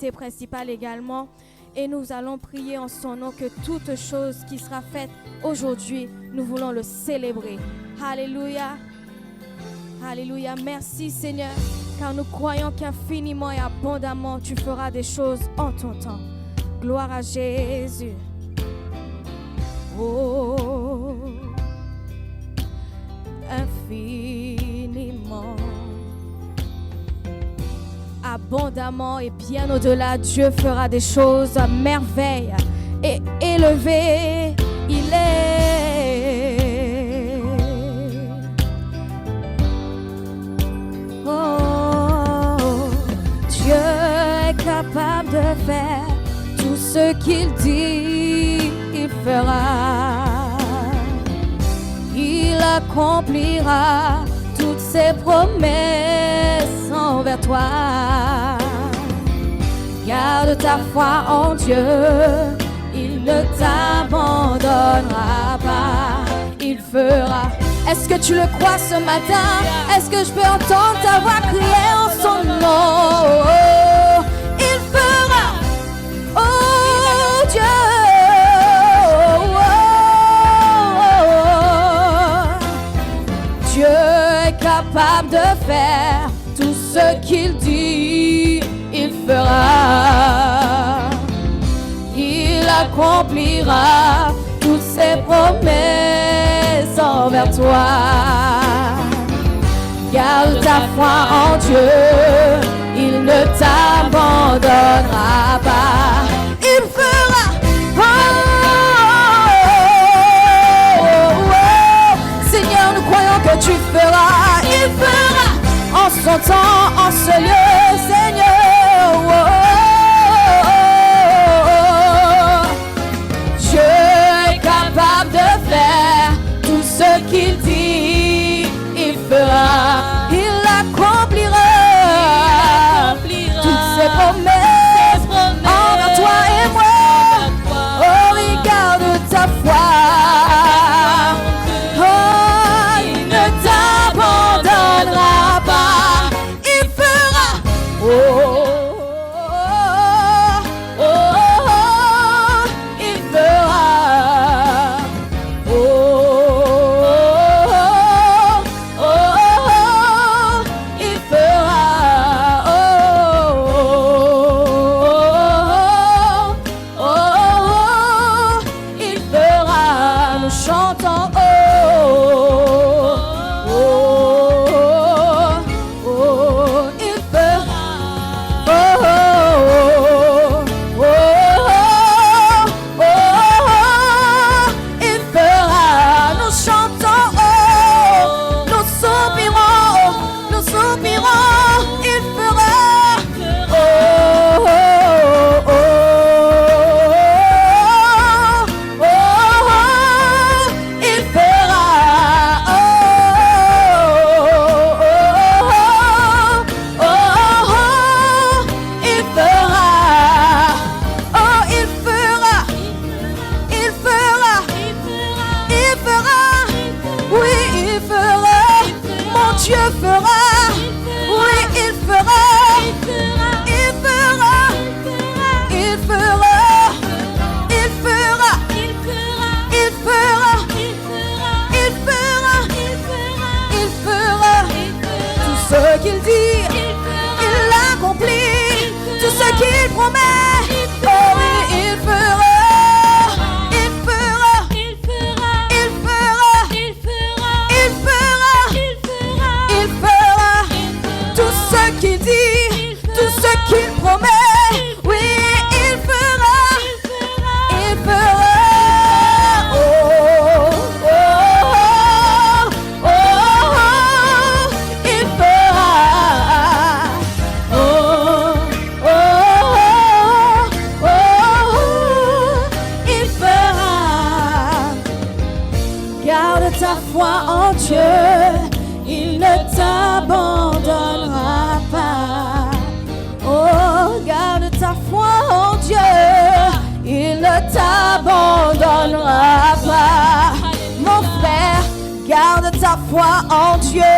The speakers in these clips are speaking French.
l'activité principale également. Et nous allons prier en son nom que toute chose qui sera faite aujourd'hui, nous voulons le célébrer. Alléluia. Alléluia. Merci Seigneur, car nous croyons qu'infiniment et abondamment, tu feras des choses en ton temps. Gloire à Jésus. Oh, infiniment, abondamment et bien au-delà, Dieu fera des choses à merveille et élevé il est. Oh, Dieu est capable de faire tout ce qu'il dit, il fera. Il accomplira toutes ses promesses envers toi. Garde ta foi en Dieu, il ne t'abandonnera pas. Il fera. Est-ce que tu le crois ce matin? Est-ce que je peux entendre ta voix crier en son nom? Il fera. Oh Dieu. Dieu est capable de faire tout ce qu'il dit, il fera. Il accomplira toutes ses promesses envers toi. Garde ta foi en Dieu, il ne t'abandonnera pas. Il fera. Seigneur, nous croyons que tu feras. Il fera en son temps, en ce lieu, Seigneur. Dieu est capable de faire tout ce qu'il dit, il fera. Il accomplira toutes ses promesses envers toi et moi. Oh, regarde ta foi. T'abandonnera pas. Mon frère, garde ta foi en Dieu,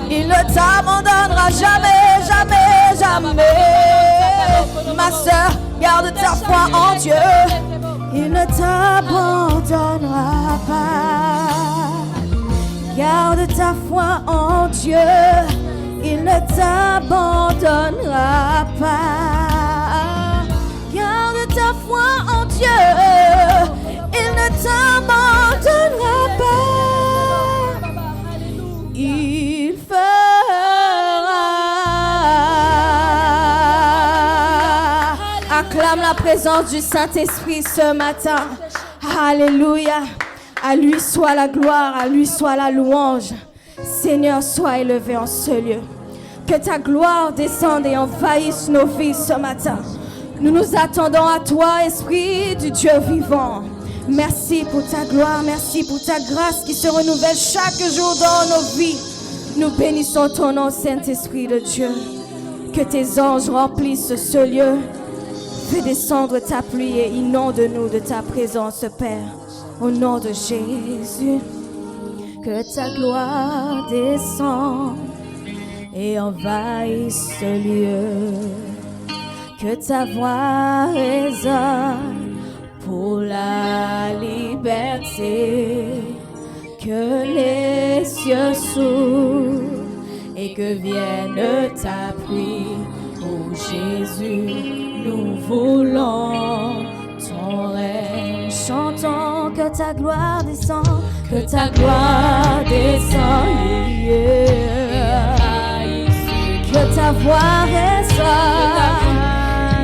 il ne t'abandonnera jamais, jamais, jamais. Garde ta foi en Dieu. Il ne t'abandonnera pas. Garde ta foi en Dieu. Il ne t'abandonnera pas. Garde ta foi en Dieu. Il ne t'abandonnera pas. Il fera. Acclame la présence du Saint-Esprit ce matin. Alléluia. À lui soit la gloire, à lui soit la louange. Seigneur, sois élevé en ce lieu. Que ta gloire descende et envahisse nos vies ce matin. Nous nous attendons à toi, Esprit du Dieu vivant. Merci pour ta gloire, merci pour ta grâce qui se renouvelle chaque jour dans nos vies. Nous bénissons ton nom, Saint-Esprit de Dieu. Que tes anges remplissent ce lieu. Fais descendre ta pluie et inonde-nous de ta présence, Père. Au nom de Jésus. Que ta gloire descende et envahisse ce lieu. Que ta voix résonne pour la liberté. Que les cieux s'ouvrent et que vienne ta pluie. Oh Jésus, nous voulons ton règne. Chantons que ta gloire descend, que ta gloire descend, yeah. Que ta voix résonne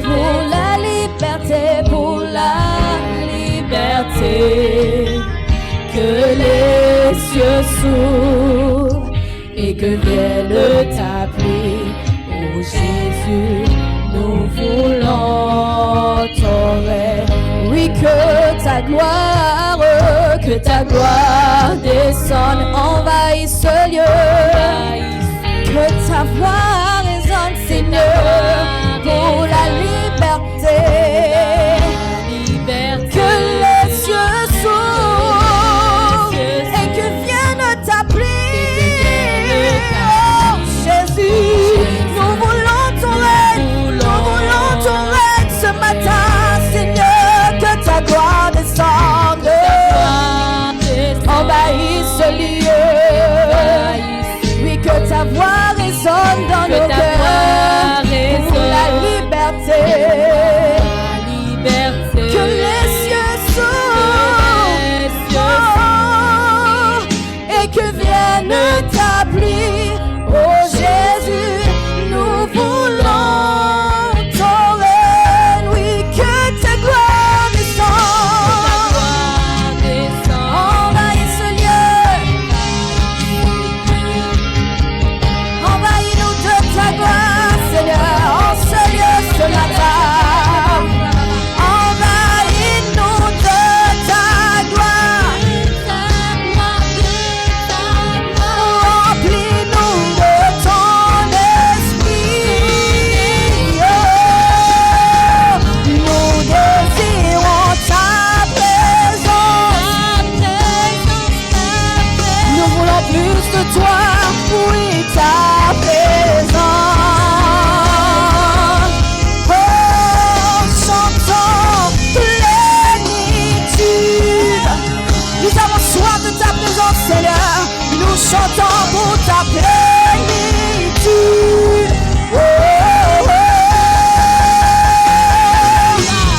pour la liberté, pour la liberté. Que les cieux s'ouvrent et que vienne ta pluie. Oh Jésus, nous voulons ton règne. Oui, que ta gloire descende, envahisse ce lieu. Que ta voix résonne, Seigneur, pour la liberté. Que les cieux s'ouvrent et que vienne ta pluie. Oh Jésus, nous voulons ton règne ce matin, Seigneur. Que ta gloire descende, envahisse ce lieu. Oui, que ta voix résonne dans nos cœurs pour la liberté. Que les cieux s'ouvrent et que vienne ta pluie. Oh Jésus, nous voulons ton règne. Oui, que ta gloire descende, envahisse ce lieu. Envahis-nous de ta gloire, Seigneur, en ce lieu ce matin. Envahis-nous de ta gloire. Remplis-nous de ton esprit. Oh, nous désirons ta présence. Nous voulons plus de toi, oui, ta présence. Oh, chantons plénitude. Nous avons soif de ta présence, Seigneur. Nous chantons pour ta plénitude. Oh, oh, oh.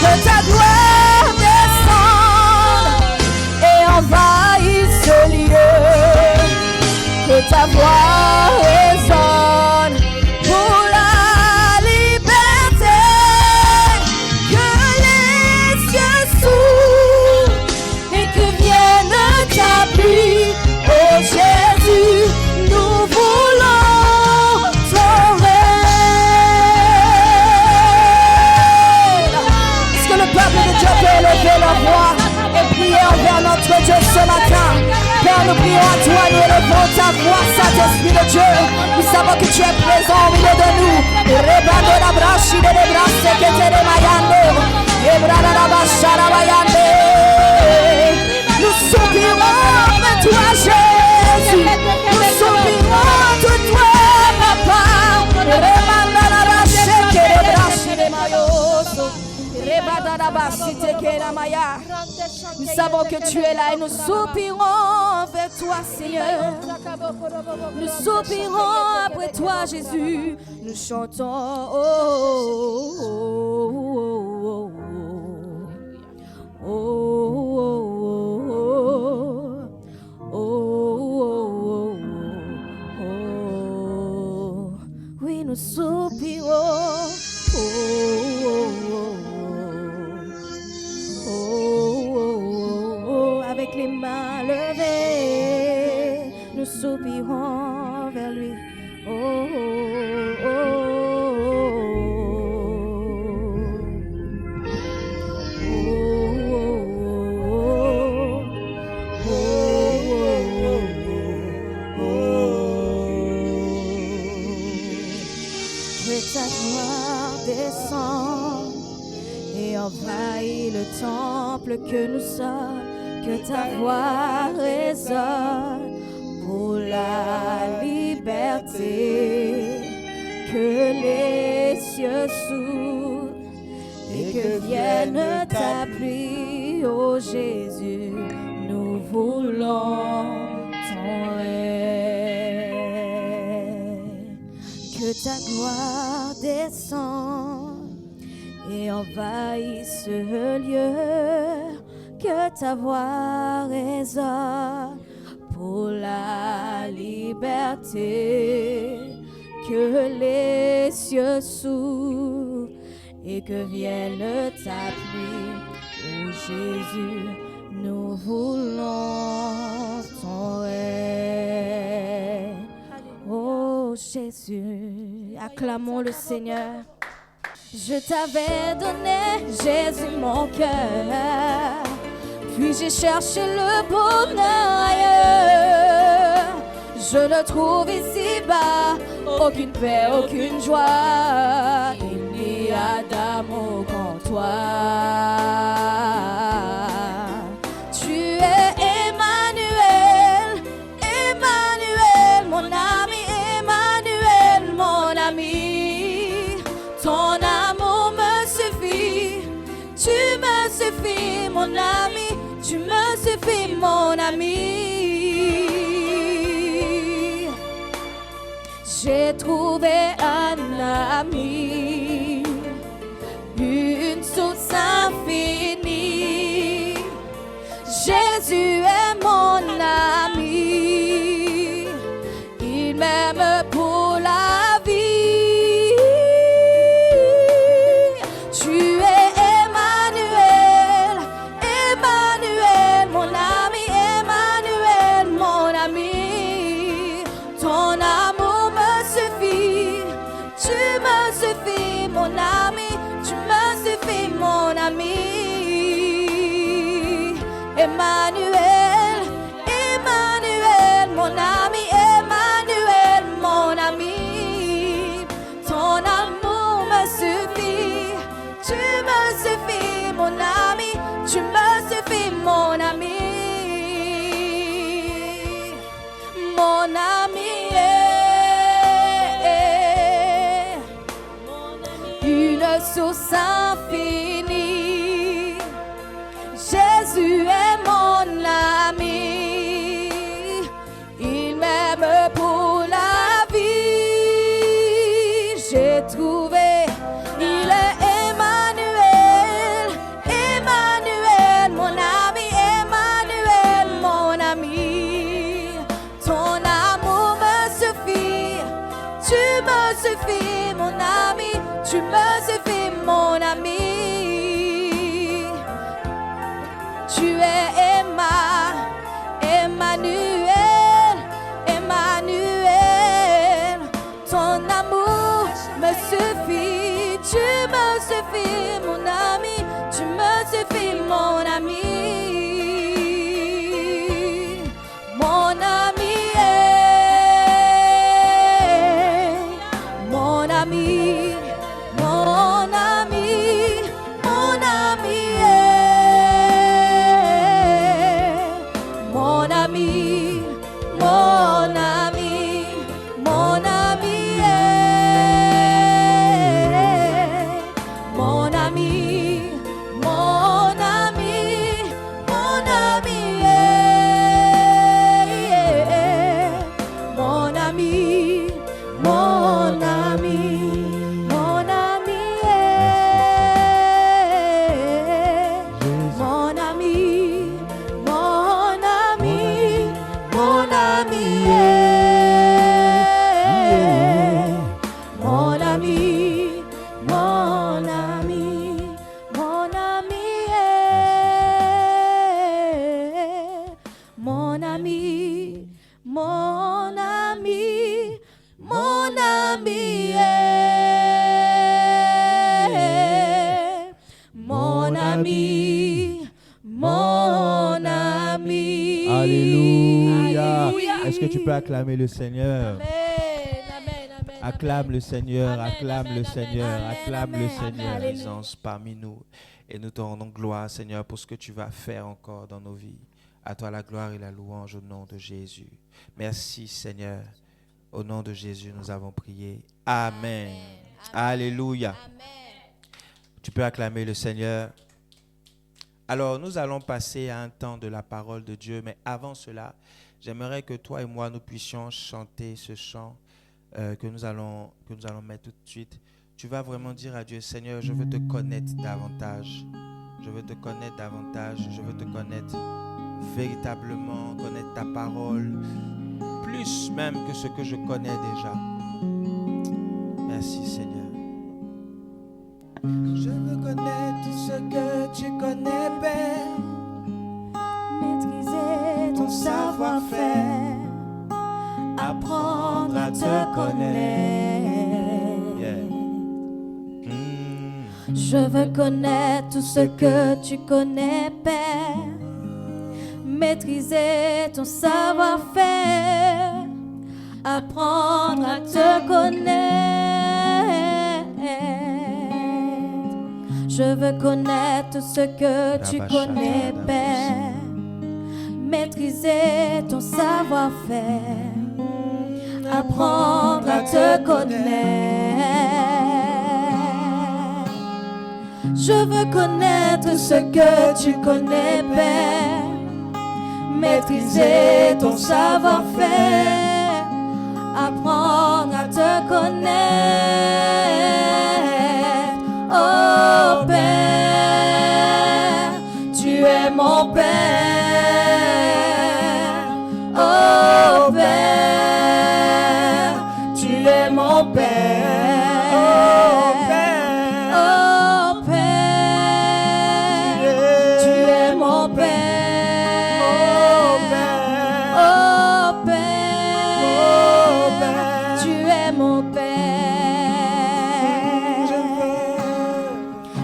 Que ta gloire descende et envahisse ce lieu. Que ta voix résonne pour la liberté. Que les cieux s'ouvrent et que vienne ta pluie. Oh Jésus, nous voulons ton règne. Est-ce que le peuple de Dieu peut élever leur voix et prier envers notre Dieu ce matin? Père, nous prions à toi, nous élevons ta voix, Saint-Esprit de Dieu. Nous savons que tu es présent au milieu de nous. Nous soupirons de toi, Jésus. Nous soupirons de toi, Papa. Nous savons que tu es là et nous soupirons vers toi, Seigneur. Nous soupirons après toi, Jésus. Nous chantons. Oh, oh, oh, oh, oh, oh. Oui, nous soupirons. Avec les mains levées, nous soupirons vers lui. Que ta gloire descende et envahit le temple que nous sommes. Que ta voix résonne pour la liberté, que les cieux s'ouvrent et que vienne ta pluie, ô Jésus, nous voulons ton règne. Que ta gloire descende et envahisse ce lieu. Que ta voix résonne pour la liberté, que les cieux s'ouvrent et que vienne ta pluie. Oh Jésus, nous voulons ton règne. Oh Jésus, acclamons le Seigneur. Je t'avais donné, Jésus, mon cœur. Puis j'ai cherché le bonheur ailleurs. Je ne trouve ici-bas aucune paix, aucune joie. Il n'y a d'amour qu'en toi. Tu es Emmanuel, Emmanuel, mon ami, Emmanuel, mon ami. Ton amour me suffit, tu me suffis, mon ami. Tu me suffis, mon ami. J'ai trouvé un ami, une source infinie. Jésus est mon ami, il m'aime pour la vie. Tu es Emmanuel, Emmanuel, mon ami, Emmanuel, mon ami. Ton amour me suffit, tu me suffis, mon ami, tu me suffis, mon ami. Emmanuel, Emmanuel, mon ami, Emmanuel, mon ami. Ton amour me suffit, tu me suffis, mon ami, tu me suffis, mon ami. Mon ami est une source infinie. Jésus est mon ami, il m'aime pour la vie. J'ai trouvé, il est Emmanuel, Emmanuel, mon ami, Emmanuel, mon ami. Ton amour me suffit, tu me suffis, mon ami, tu me suffis, mon ami. Tu es Emmanuel, Emmanuel. Ton amour me suffit, tu me suffis, mon ami, tu me suffis, mon ami. Mon ami est mon ami, mon ami, mon ami est mon ami, mon ami, mon ami est mon ami, ami, mon ami. Alléluia. Alléluia. Est-ce que tu peux acclamer le Seigneur? Amen, amen, amen, Acclame le Seigneur, Amen, acclame amen, le amen, Seigneur, amen, acclame le amen, Seigneur. amen. Présence parmi nous. Et nous te rendons gloire, Seigneur, pour ce que tu vas faire encore dans nos vies. À toi la gloire et la louange au nom de Jésus. Merci, Seigneur. Au nom de Jésus, nous avons prié. Amen. Alléluia. Amen. Tu peux acclamer le Seigneur. Alors, nous allons passer à un temps de la parole de Dieu. Mais avant cela, j'aimerais que toi et moi, nous puissions chanter ce chant que nous allons mettre tout de suite. Tu vas vraiment dire à Dieu, Seigneur, je veux te connaître davantage. Je veux te connaître davantage. Je veux te connaître véritablement, connaître ta parole, plus même que ce que je connais déjà. Merci, Seigneur. Je veux connaître tout ce que tu connais, Père. Maîtriser ton savoir-faire, apprendre à te connaître. Yeah. Je veux connaître tout ce que tu connais, Père. Maîtriser ton savoir-faire, apprendre à te connaître. Je veux connaître tout ce que tu connais, Père. Maîtriser ton savoir-faire, apprendre à te connaître. Je veux connaître ce que tu connais, Père. Maîtriser ton savoir-faire, apprendre à te connaître. Oh Père, tu es mon Père. Oh Père, tu es mon Père. Oh Père, oh Père, tu es mon Père. Oh Père, tu es mon Père.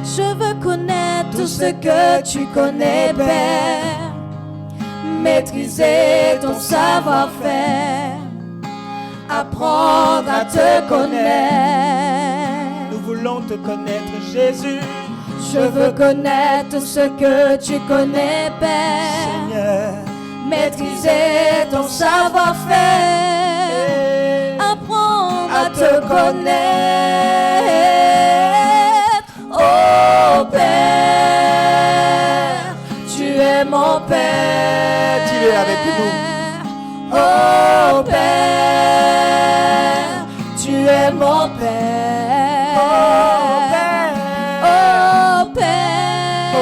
Je veux connaître tout ce que tu connais, Père. Maîtriser ton savoir-faire, apprendre à te connaître. Nous voulons te connaître, Jésus. Je veux connaître tout ce que tu connais, Père. Seigneur. Maîtriser ton savoir-faire, apprendre à te connaître. Oh Père, tu es mon Père. Dis-le avec nous. Oh Père, tu es mon Père. Oh Père, Oh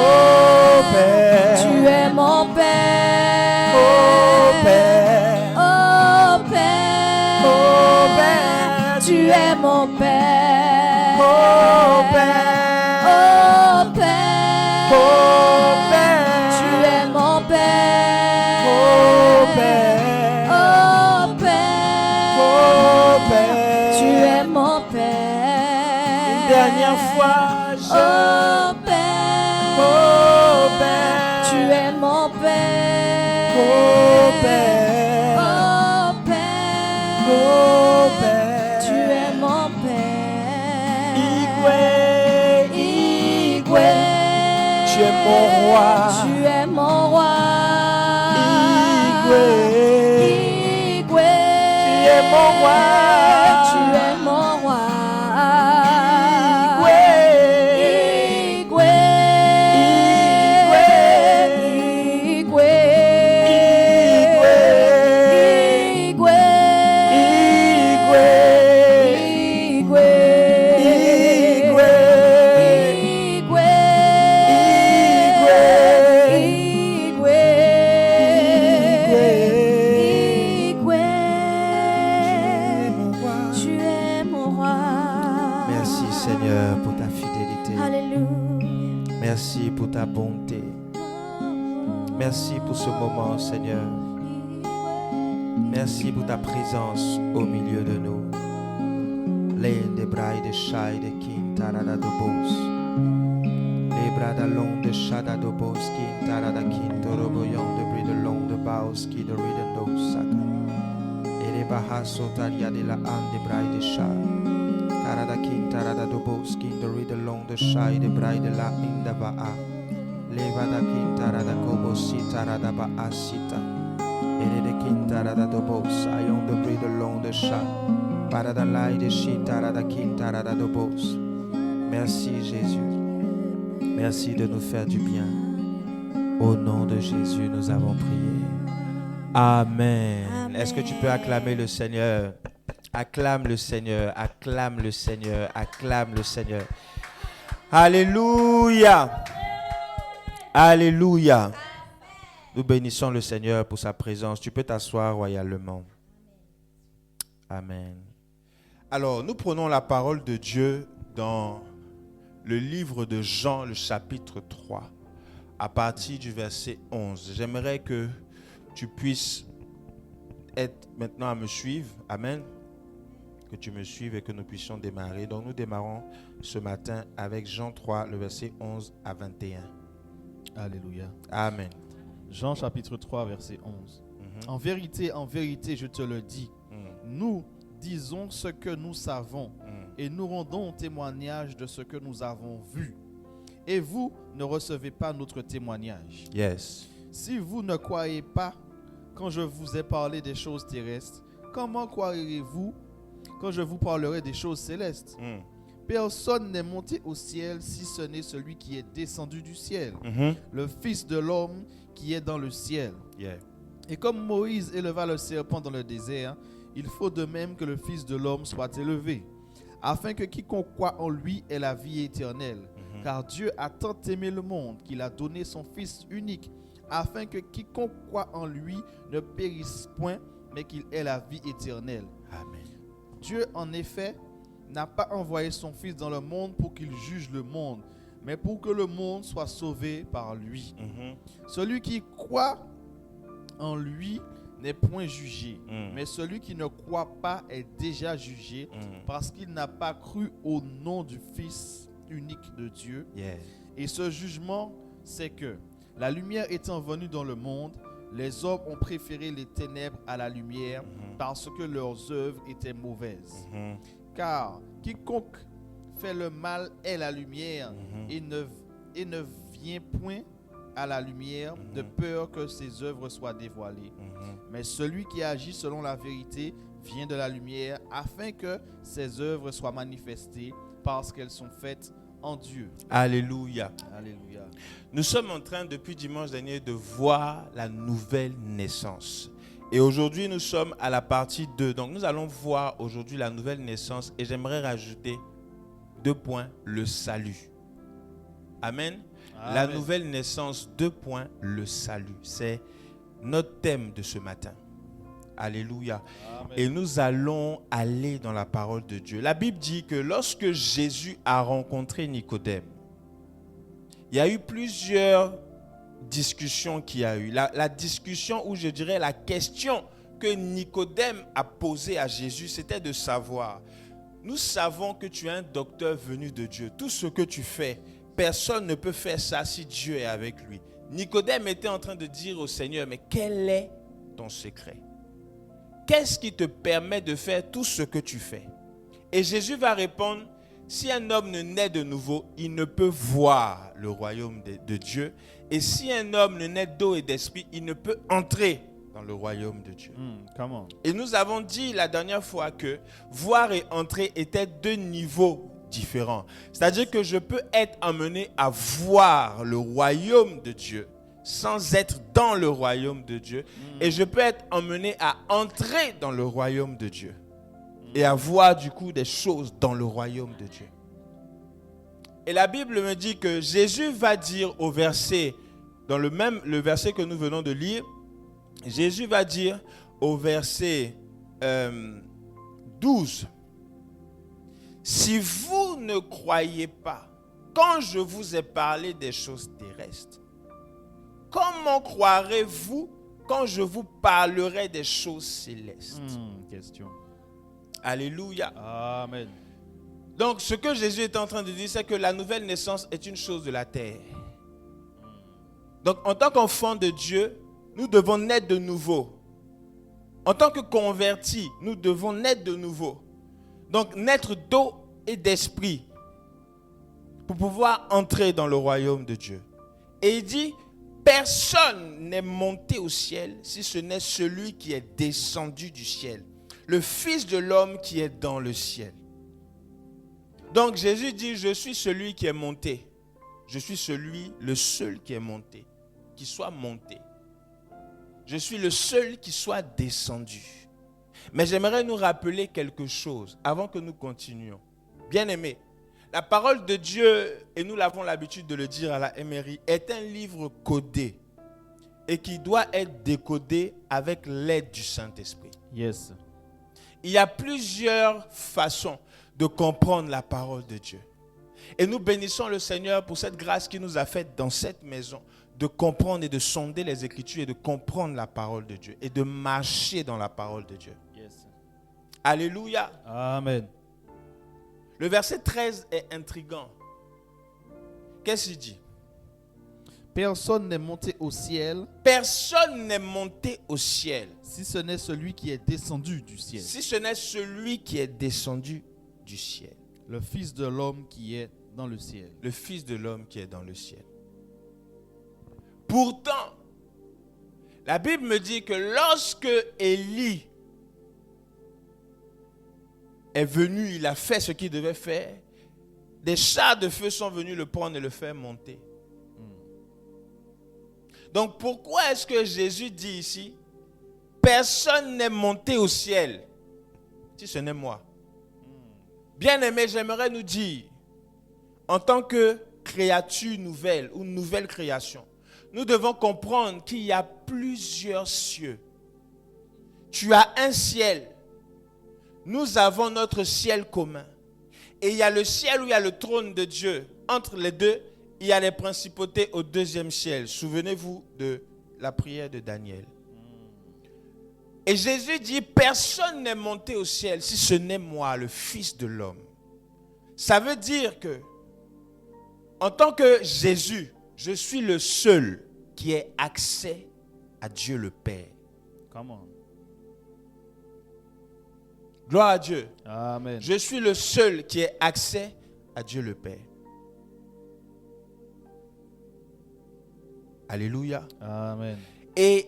Père. tu es mon Père. Oh Père. Oh Père, Oh Père. tu es mon Père. Oh Père. Oh Père, Oh Père. tu es mon Père. Oh Père. Oh Père, Oh Père. tu es mon Père. Une dernière fois, Oh Père, Oh Père. tu es mon Père. Oh Père. Oh Père, Oh Père. tu es mon Père. Igwe. Igwe, Tu es mon roi. tu es mon roi. Igwe. Igwe, Tu es mon roi. tu es mon roi. Igwe. Igwe, Igwe, Igwe, Igwe. Igwe, Igwe. Igwe, Igwe. Igwe, tu es mon roi. Merci Seigneur pour ta fidélité. Alléluia. Merci pour ta bonté. Merci pour ce moment Seigneur. Merci pour ta présence au milieu de nous. Lende brai de shai de kin tarada do bos. Le brada londe de Shada Doboski, Tarada Kintorobo Yon, de Brie de Long de Baoski, de Ridendo Saka. Ere Bahaso Taria de la Ande Brai de Sha. Tarada Kintarada Doboski, de Rie de Long de Shai de Brai de la Indabaa. Levada Kintarada Kobosi Tarada Baasita. Ere de Kintarada Dobos, Ayon de Brie de Long de Sha. Parada Lai de Shi Tarada Kintarada Dobos. Merci Jésus. Merci de nous faire du bien. Au nom de Jésus, nous avons prié. Amen. Amen. Est-ce que tu peux acclamer le Seigneur? Acclame le Seigneur, acclame le Seigneur, acclame le Seigneur. Alléluia. Alléluia. Nous bénissons le Seigneur pour sa présence. Tu peux t'asseoir royalement. Amen. Alors, nous prenons la parole de Dieu dans le livre de Jean, le chapitre 3, à partir du verset 11. J'aimerais que tu puisses être maintenant à me suivre. Amen. Que tu me suives et que nous puissions démarrer. Donc nous démarrons ce matin avec Jean 3, le verset 11 à 21. Alléluia. Amen. Jean chapitre 3, verset 11. En vérité, je te le dis, nous disons ce que nous savons et nous rendons témoignage de ce que nous avons vu. Et vous ne recevez pas notre témoignage. Yes. Si vous ne croyez pas quand je vous ai parlé des choses terrestres, comment croirez-vous quand je vous parlerai des choses célestes? Personne n'est monté au ciel si ce n'est celui qui est descendu du ciel, le Fils de l'homme qui est dans le ciel. Yeah. Et comme Moïse éleva le serpent dans le désert, il faut de même que le Fils de l'homme soit élevé, afin que quiconque croit en lui ait la vie éternelle. Car Dieu a tant aimé le monde qu'il a donné son Fils unique, afin que quiconque croit en lui ne périsse point, mais qu'il ait la vie éternelle. Amen. Dieu, en effet, n'a pas envoyé son Fils dans le monde pour qu'il juge le monde, mais pour que le monde soit sauvé par lui. Celui qui croit en lui n'est point jugé, mais celui qui ne croit pas est déjà jugé parce qu'il n'a pas cru au nom du Fils unique de Dieu. Yeah. Et ce jugement, c'est que la lumière étant venue dans le monde, les hommes ont préféré les ténèbres à la lumière parce que leurs œuvres étaient mauvaises. Car quiconque fait le mal est la lumière et ne vient point à la lumière de peur que ses œuvres soient dévoilées. Mais celui qui agit selon la vérité vient de la lumière afin que ses œuvres soient manifestées parce qu'elles sont faites en Dieu. Alléluia. Alléluia. Nous sommes en train depuis dimanche dernier de voir la nouvelle naissance. Et aujourd'hui, nous sommes à la partie 2. Donc, nous allons voir aujourd'hui la nouvelle naissance et j'aimerais rajouter 2 points, le salut. Amen. Amen. La nouvelle naissance, 2 points, le salut. C'est notre thème de ce matin. Alléluia. Amen. Et nous allons aller dans la parole de Dieu. La Bible dit que lorsque Jésus a rencontré Nicodème, il y a eu plusieurs discussions qu'il y a eu. La discussion, ou je dirais la question que Nicodème a posée à Jésus, c'était de savoir, nous savons que tu es un docteur venu de Dieu. Tout ce que tu fais, personne ne peut faire ça si Dieu est avec lui. Nicodème était en train de dire au Seigneur, mais quel est ton secret? Qu'est-ce qui te permet de faire tout ce que tu fais? Et Jésus va répondre, si un homme ne naît de nouveau, il ne peut voir le royaume de Dieu. Et si un homme ne naît d'eau et d'esprit, il ne peut entrer dans le royaume de Dieu. Come on. Et nous avons dit la dernière fois que voir et entrer étaient 2 niveaux différents. C'est-à-dire que je peux être amené à voir le royaume de Dieu sans être dans le royaume de Dieu. Et je peux être emmené à entrer dans le royaume de Dieu. Et à voir du coup des choses dans le royaume de Dieu. Et la Bible me dit que Jésus va dire au verset, dans le verset que nous venons de lire, Jésus va dire au verset 12, si vous ne croyez pas, quand je vous ai parlé des choses terrestres, comment croirez-vous quand je vous parlerai des choses célestes? Question. Alléluia. Amen. Donc, ce que Jésus est en train de dire, c'est que la nouvelle naissance est une chose de la terre. Donc, en tant qu'enfant de Dieu, nous devons naître de nouveau. En tant que convertis, nous devons naître de nouveau. Donc, naître d'eau et d'esprit pour pouvoir entrer dans le royaume de Dieu. Et il dit, personne n'est monté au ciel si ce n'est celui qui est descendu du ciel, le Fils de l'homme qui est dans le ciel. Donc Jésus dit, je suis celui qui est monté. Je suis le seul qui est monté, qui soit monté. Je suis le seul qui soit descendu. Mais j'aimerais nous rappeler quelque chose avant que nous continuions. Bien-aimés, la parole de Dieu, et nous l'avons l'habitude de le dire à la MRI, est un livre codé et qui doit être décodé avec l'aide du Saint-Esprit. Yes. Il y a plusieurs façons de comprendre la parole de Dieu. Et nous bénissons le Seigneur pour cette grâce qu'il nous a faite dans cette maison, de comprendre et de sonder les Écritures et de comprendre la parole de Dieu et de marcher dans la parole de Dieu. Yes. Alléluia. Amen. Le verset 13 est intriguant. Qu'est-ce qu'il dit? Personne n'est monté au ciel Personne n'est monté au ciel si ce n'est celui qui est descendu du ciel, si ce n'est celui qui est descendu du ciel, le Fils de l'homme qui est dans le ciel. le Fils de l'homme qui est dans le ciel. Pourtant, la Bible me dit que lorsque Élie est venu, il a fait ce qu'il devait faire, des chars de feu sont venus le prendre et le faire monter. Donc pourquoi est-ce que Jésus dit ici, personne n'est monté au ciel si ce n'est moi? Bien-aimé, j'aimerais nous dire, en tant que créature nouvelle ou nouvelle création, nous devons comprendre qu'il y a plusieurs cieux. Tu as un ciel. Nous avons notre ciel commun. Et il y a le ciel où il y a le trône de Dieu. Entre les deux, il y a les principautés au deuxième ciel. Souvenez-vous de la prière de Daniel. Et Jésus dit, personne n'est monté au ciel si ce n'est moi, le Fils de l'homme. Ça veut dire que, en tant que Jésus, je suis le seul qui ait accès à Dieu le Père. Come on. Gloire à Dieu. Amen. Je suis le seul qui ait accès à Dieu le Père. Alléluia. Amen. Et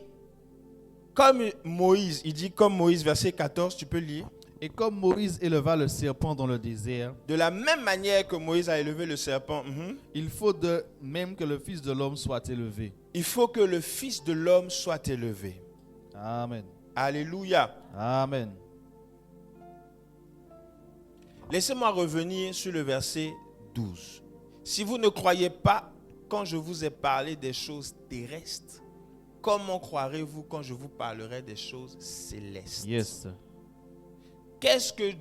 comme Moïse, il dit comme Moïse, verset 14, tu peux lire. Et comme Moïse éleva le serpent dans le désert, De la même manière que Moïse a élevé le serpent, il faut de même que le Fils de l'homme soit élevé. il faut que le Fils de l'homme soit élevé. Amen. Alléluia. Amen. Laissez-moi revenir sur le verset 12. Si vous ne croyez pas quand je vous ai parlé des choses terrestres, comment croirez-vous quand je vous parlerai des choses célestes? Yes. Qu'est-ce que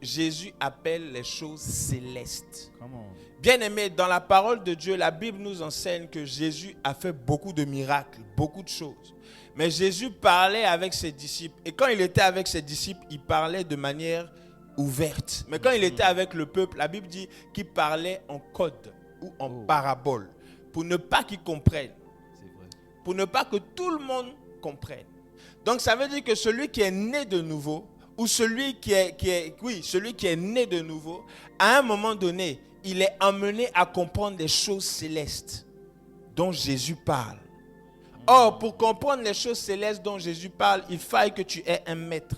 Jésus appelle les choses célestes? Come on. Bien-aimés, dans la parole de Dieu, la Bible nous enseigne que Jésus a fait beaucoup de miracles, beaucoup de choses. Mais Jésus parlait avec ses disciples. Et quand il était avec ses disciples, il parlait de manière ouverte. Mais quand il était avec le peuple, la Bible dit qu'il parlait en code ou en parabole pour ne pas qu'ils comprennent. C'est vrai. Pour ne pas que tout le monde comprenne. Donc ça veut dire que celui qui est né de nouveau, ou celui qui est né de nouveau, à un moment donné, il est amené à comprendre les choses célestes dont Jésus parle. Or, pour comprendre les choses célestes dont Jésus parle, il faille que tu aies un maître.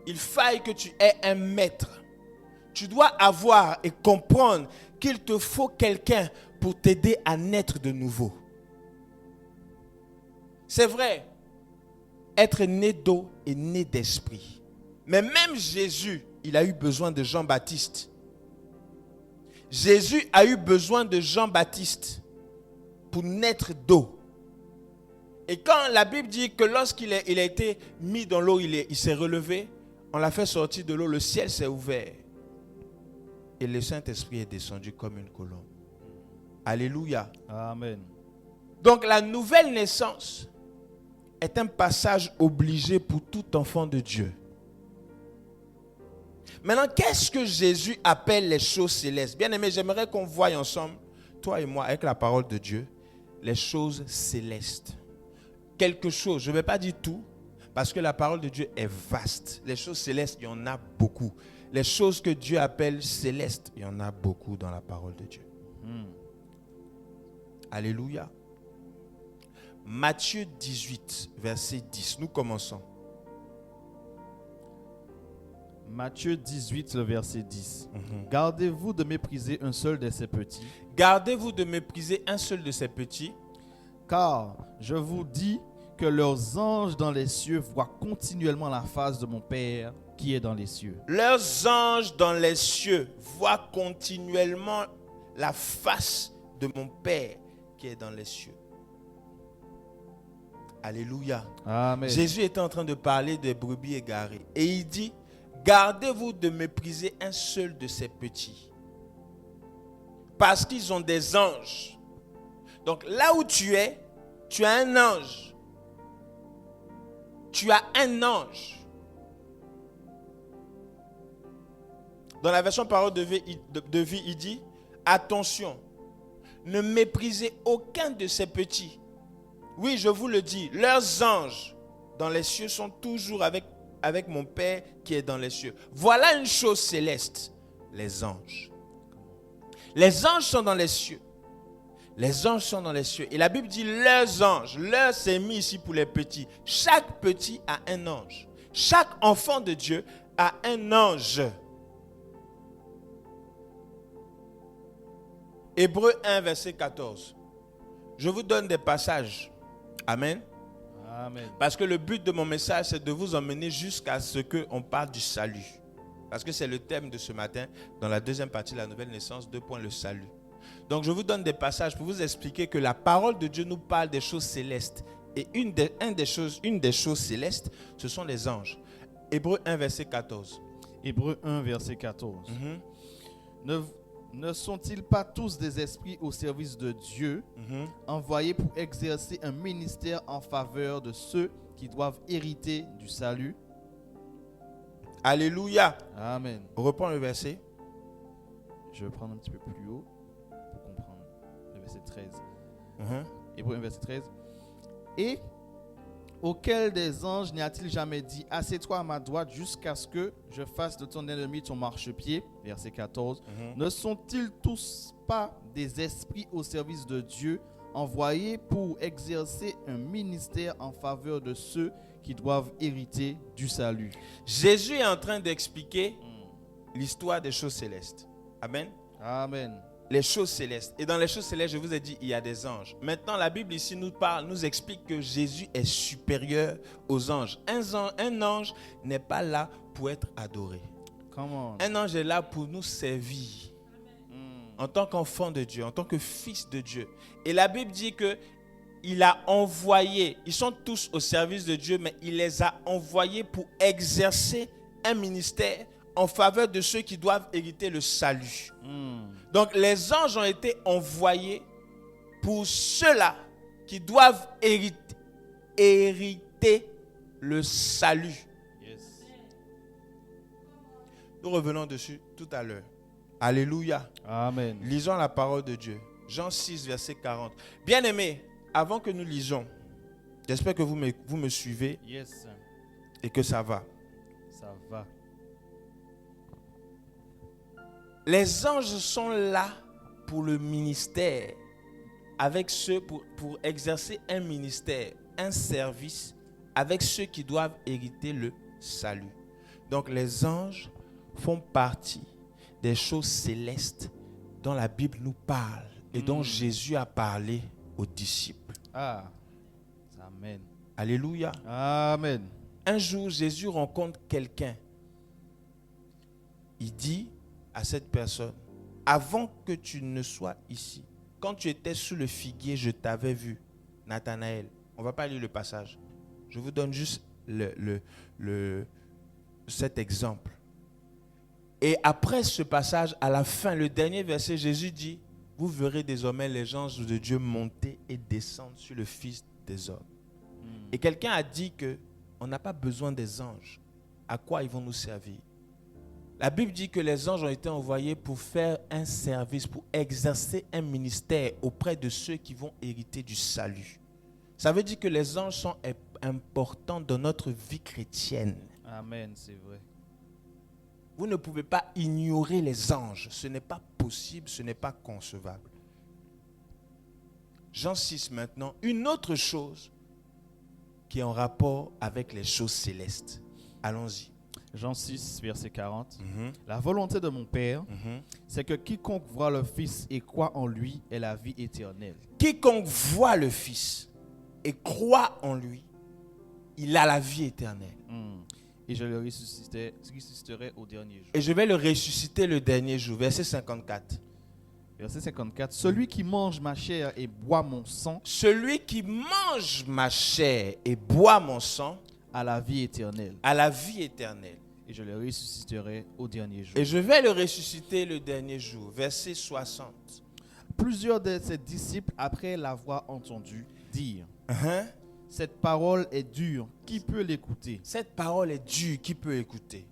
Il faille que tu aies un maître. Tu dois avoir et comprendre qu'il te faut quelqu'un pour t'aider à naître de nouveau. C'est vrai, être né d'eau et né d'esprit. Mais même Jésus, il a eu besoin de Jean-Baptiste. Jésus a eu besoin de Jean-Baptiste pour naître d'eau. Et quand la Bible dit que lorsqu'il a été mis dans l'eau, il s'est relevé, on l'a fait sortir de l'eau, le ciel s'est ouvert. Et le Saint-Esprit est descendu comme une colombe. Alléluia. Amen. Donc la nouvelle naissance est un passage obligé pour tout enfant de Dieu. Maintenant, qu'est-ce que Jésus appelle les choses célestes? Bien aimé, j'aimerais qu'on voie ensemble toi et moi, avec la parole de Dieu, les choses célestes. Quelque chose, je ne vais pas dire tout, parce que la parole de Dieu est vaste. Les choses célestes, il y en a beaucoup. Les choses que Dieu appelle célestes, il y en a beaucoup dans la parole de Dieu. Alléluia. Matthieu 18, verset 10. Nous commençons. Matthieu 18, le verset 10. Gardez-vous de mépriser un seul de ces petits, Gardez-vous de mépriser un seul de ces petits, car je vous dis que leurs anges dans les cieux voient continuellement la face de mon Père qui est dans les cieux. leurs anges dans les cieux voient continuellement la face de mon Père qui est dans les cieux. Alléluia. Amen. Jésus était en train de parler des brebis égarées. Et il dit, gardez-vous de mépriser un seul de ces petits. Parce qu'ils ont des anges. Donc là où tu es, tu as un ange. Tu as un ange. Dans la version parole de vie, il dit, attention, ne méprisez aucun de ces petits. Oui, je vous le dis, leurs anges dans les cieux sont toujours avec mon Père qui est dans les cieux. Voilà une chose céleste, les anges. Les anges sont dans les cieux. Les anges sont dans les cieux. Et la Bible dit leurs anges. Leurs, c'est mis ici pour les petits. Chaque petit a un ange. Chaque enfant de Dieu a un ange. Hébreux 1, verset 14. Je vous donne des passages. Amen. Amen. Parce que le but de mon message, c'est de vous emmener jusqu'à ce qu'on parle du salut. Parce que c'est le thème de ce matin, dans la deuxième partie de la nouvelle naissance, 2 points, le salut. Donc je vous donne des passages pour vous expliquer que la parole de Dieu nous parle des choses célestes. Et une des choses célestes, ce sont les anges. Hébreux 1, verset 14. Hébreux 1, verset 14. Ne sont-ils pas tous des esprits au service de Dieu, envoyés pour exercer un ministère en faveur de ceux qui doivent hériter du salut? Alléluia. Amen. Reprends le verset. Je vais prendre un petit peu plus haut pour comprendre le verset 13. Hébreux 1, verset 13. Et auquel des anges n'y a-t-il jamais dit, assieds-toi à ma droite jusqu'à ce que je fasse de ton ennemi ton marchepied? Verset 14. Ne sont-ils tous pas des esprits au service de Dieu, envoyés pour exercer un ministère en faveur de ceux qui doivent hériter du salut? Jésus est en train d'expliquer l'histoire des choses célestes. Amen. Amen. Les choses célestes. Et dans les choses célestes, je vous ai dit, il y a des anges. Maintenant, la Bible ici nous explique que Jésus est supérieur aux anges. Un ange n'est pas là pour être adoré. Come on. Un ange est là pour nous servir. En tant qu'enfant de Dieu, en tant que fils de Dieu. Et la Bible dit que il a envoyé, ils sont tous au service de Dieu, mais il les a envoyés pour exercer un ministère en faveur de ceux qui doivent hériter le salut. Donc les anges ont été envoyés pour ceux-là qui doivent hériter le salut. Yes. Nous revenons dessus tout à l'heure. Alléluia. Amen. Lisons la parole de Dieu. Jean 6, verset 40. Bien-aimés, avant que nous lisons, j'espère que vous me suivez Yes. et que ça va. Ça va. Les anges sont là pour le ministère, avec ceux pour exercer un ministère, un service, avec ceux qui doivent hériter le salut. Donc les anges font partie des choses célestes dont la Bible nous parle et dont Jésus a parlé aux disciples. Ah. Amen. Alléluia. Amen. Un jour, Jésus rencontre quelqu'un. Il dit à cette personne, avant que tu ne sois ici, quand tu étais sous le figuier, je t'avais vu, Nathanaël. On ne va pas lire le passage. Je vous donne juste cet exemple. Et après ce passage, à la fin, le dernier verset, Jésus dit, vous verrez désormais les anges de Dieu monter et descendre sur le Fils des hommes. Et quelqu'un a dit qu'on n'a pas besoin des anges. À quoi ils vont nous servir? La Bible dit que les anges ont été envoyés pour faire un service, pour exercer un ministère auprès de ceux qui vont hériter du salut. Ça veut dire que les anges sont importants dans notre vie chrétienne. Amen, c'est vrai. Vous ne pouvez pas ignorer les anges. Ce n'est pas possible, ce n'est pas concevable. Jean 6 maintenant, une autre chose qui est en rapport avec les choses célestes. Allons-y. Jean 6, verset 40. La volonté de mon Père, c'est que quiconque voit le Fils et croit en lui ait la vie éternelle. Quiconque voit le Fils et croit en lui, il a la vie éternelle. Et je le ressusciterai au dernier jour. Et je vais le ressusciter le dernier jour. Verset 54. Verset 54. Celui qui mange ma chair et boit mon sang Celui qui mange ma chair et boit mon sang a la vie éternelle. a la vie éternelle. Et je le ressusciterai au dernier jour. Et je vais le ressusciter le dernier jour. Verset 60. Plusieurs de ses disciples, après l'avoir entendu, dirent Hein? cette parole est dure, qui peut l'écouter? Cette parole est dure, qui peut écouter?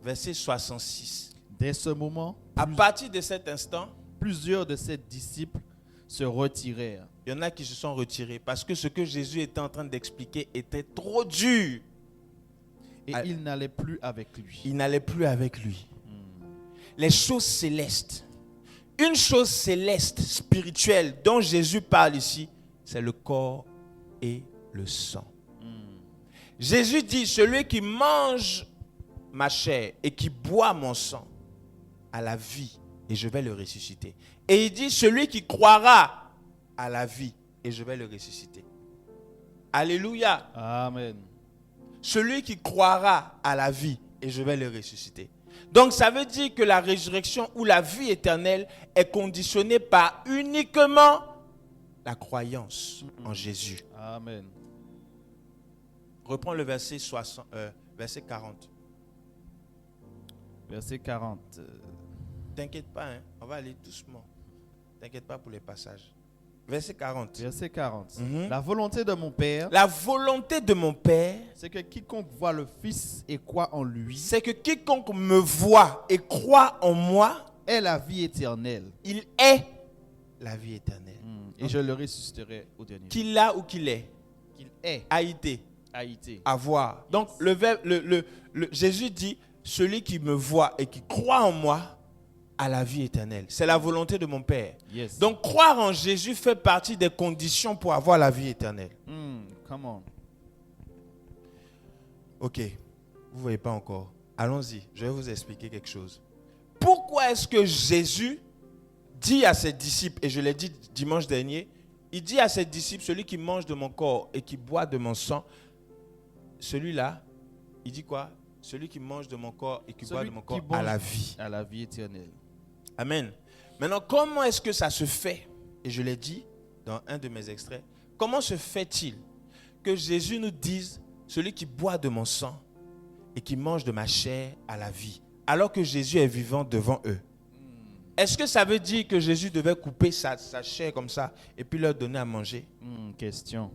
Verset 66. Dès ce moment, À partir de cet instant, plusieurs de ses disciples se retirèrent. il y en a qui se sont retirés parce que ce que Jésus était en train d'expliquer était trop dur. Et ils n'allaient plus avec lui. Il n'allait plus avec lui. Les choses célestes. Une chose céleste, spirituelle, dont Jésus parle ici, c'est le corps et le sang. Jésus dit, celui qui mange ma chair et qui boit mon sang a la vie et je vais le ressusciter. Et il dit, celui qui croira à la vie et je vais le ressusciter. Alléluia. Amen. Celui qui croira à la vie et je vais le ressusciter. Donc ça veut dire que la résurrection ou la vie éternelle est conditionnée par uniquement la croyance en Jésus. Amen. Reprends le verset 40. Verset 40. T'inquiète pas, hein? On va aller doucement. T'inquiète pas pour les passages. Verset 40. Verset 40. Mhm. La volonté de mon Père, La volonté de mon Père, c'est que quiconque voit le Fils et croit en lui c'est que quiconque me voit et croit en moi, ait la vie éternelle. il est la vie éternelle. Et je le ressusciterai au dernier jour. Qu'il a ou qu'il est, Qu'il est a été, haïté. avoir. Donc Jésus dit, celui qui me voit et qui croit en moi a la vie éternelle. C'est la volonté de mon Père. Yes. Donc croire en Jésus fait partie des conditions pour avoir la vie éternelle. Come on. Ok, vous ne voyez pas encore. Allons-y, je vais vous expliquer quelque chose. Pourquoi est-ce que Jésus dit à ses disciples, et je l'ai dit dimanche dernier, il dit à ses disciples, celui qui mange de mon corps et qui boit de mon sang, celui-là, il dit quoi? Celui qui mange de mon corps et qui boit de mon corps a la vie. À la vie éternelle. Amen. Maintenant, comment est-ce que ça se fait? Et je l'ai dit dans un de mes extraits. Comment se fait-il que Jésus nous dise, celui qui boit de mon sang et qui mange de ma chair a la vie, alors que Jésus est vivant devant eux? Est-ce que ça veut dire que Jésus devait couper sa chair comme ça et puis leur donner à manger? Question.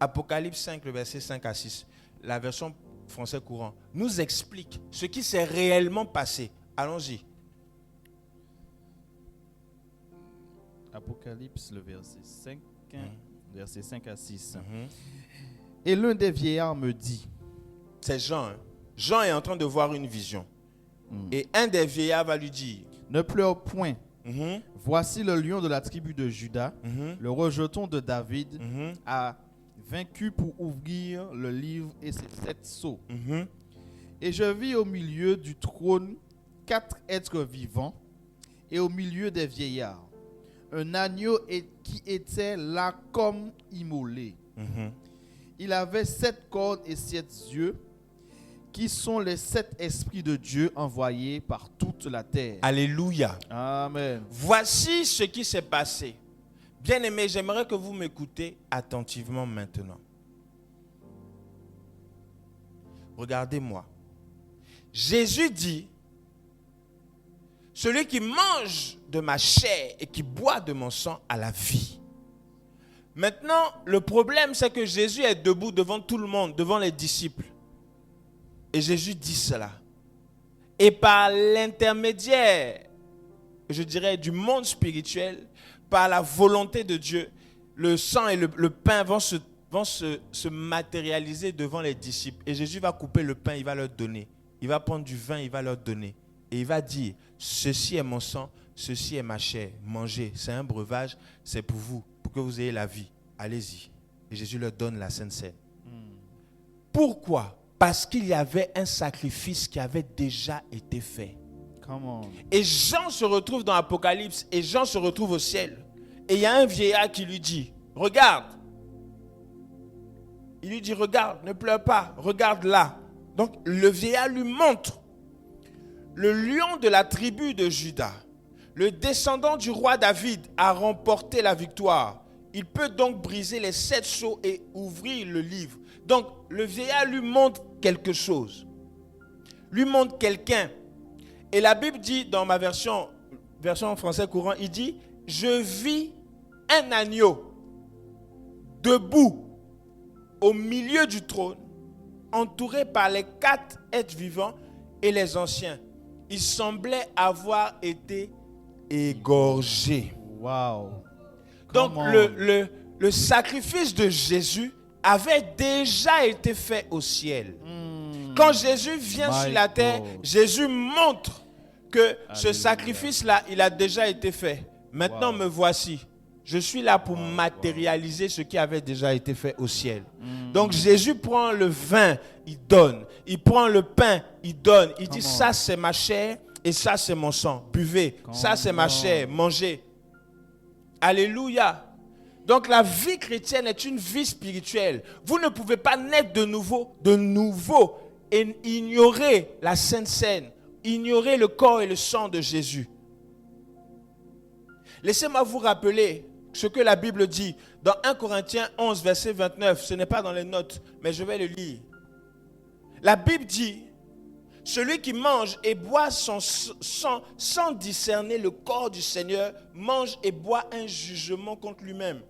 Apocalypse 5, le verset 5 à 6, la version français courant, nous explique ce qui s'est réellement passé. Allons-y. Apocalypse, le verset 5, verset 5 à 6. Et l'un des vieillards me dit, C'est Jean. Hein. Jean est en train de voir une vision. Et un des vieillards va lui dire, ne pleure point. Voici le lion de la tribu de Juda, le rejeton de David, a vaincu pour ouvrir le livre et ses 7 sceaux. Et je vis au milieu du trône 4 êtres vivants et au milieu des vieillards un agneau qui était là comme immolé. Il avait 7 cornes et 7 yeux, qui sont les 7 esprits de Dieu envoyés par toute la terre. Alléluia. Amen. Voici ce qui s'est passé. Bien-aimés, j'aimerais que vous m'écoutez attentivement maintenant. Regardez-moi. Jésus dit, celui qui mange de ma chair et qui boit de mon sang a la vie. Maintenant, le problème, c'est que Jésus est debout devant tout le monde, devant les disciples. Et Jésus dit cela. Et par l'intermédiaire, je dirais, du monde spirituel, par la volonté de Dieu, le sang et le pain vont se matérialiser devant les disciples. Et Jésus va couper le pain, il va leur donner. Il va prendre du vin, il va leur donner. Et il va dire, ceci est mon sang, ceci est ma chair. Mangez, c'est un breuvage, c'est pour vous, pour que vous ayez la vie. Allez-y. Et Jésus leur donne la Sainte Seine. Pourquoi? Parce qu'il y avait un sacrifice qui avait déjà été fait. Come on. Et Jean se retrouve dans l'Apocalypse et Jean se retrouve au ciel. Et il y a un vieillard qui lui dit, regarde. Il lui dit, regarde, ne pleure pas, regarde là. Donc le vieillard lui montre le lion de la tribu de Juda, le descendant du roi David, a remporté la victoire. Il peut donc briser les 7 sceaux et ouvrir le livre. Donc le vieillard lui montre quelque chose, lui montre quelqu'un. Et la Bible dit dans ma version français courant, il dit, je vis un agneau debout au milieu du trône, entouré par les 4 êtres vivants et les anciens. Il semblait avoir été égorgé. Wow. Donc Come on. le sacrifice de Jésus avait déjà été fait au ciel. Quand Jésus vient My sur la terre, God. Jésus montre que ce Alléluia. sacrifice-là, il a déjà été fait. Maintenant, Wow. me voici. Je suis là pour matérialiser ce qui avait déjà été fait au ciel. Donc Jésus prend le vin, il donne. Il prend le pain, il donne. Il dit, Come on. ça c'est ma chair et ça c'est mon sang. Buvez. Ça c'est ma Come chair. on. Mangez. Alléluia. Donc la vie chrétienne est une vie spirituelle. Vous ne pouvez pas naître de nouveau et ignorer la Sainte Seine, ignorer le corps et le sang de Jésus. Laissez-moi vous rappeler ce que la Bible dit dans 1 Corinthiens 11, verset 29. Ce n'est pas dans les notes, mais je vais le lire. La Bible dit, celui qui mange et boit son sang sans discerner le corps du Seigneur, mange et boit un jugement contre lui-même.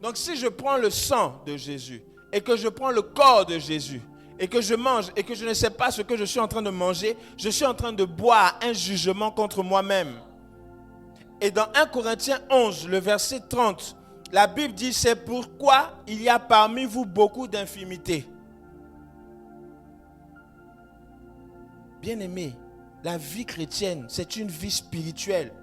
Donc si je prends le sang de Jésus et que je prends le corps de Jésus et que je mange et que je ne sais pas ce que je suis en train de manger, je suis en train de boire un jugement contre moi-même. Et dans 1 Corinthiens 11, le verset 30, la Bible dit, c'est pourquoi il y a parmi vous beaucoup d'infimités. Bien-aimés, la vie chrétienne, c'est une vie spirituelle.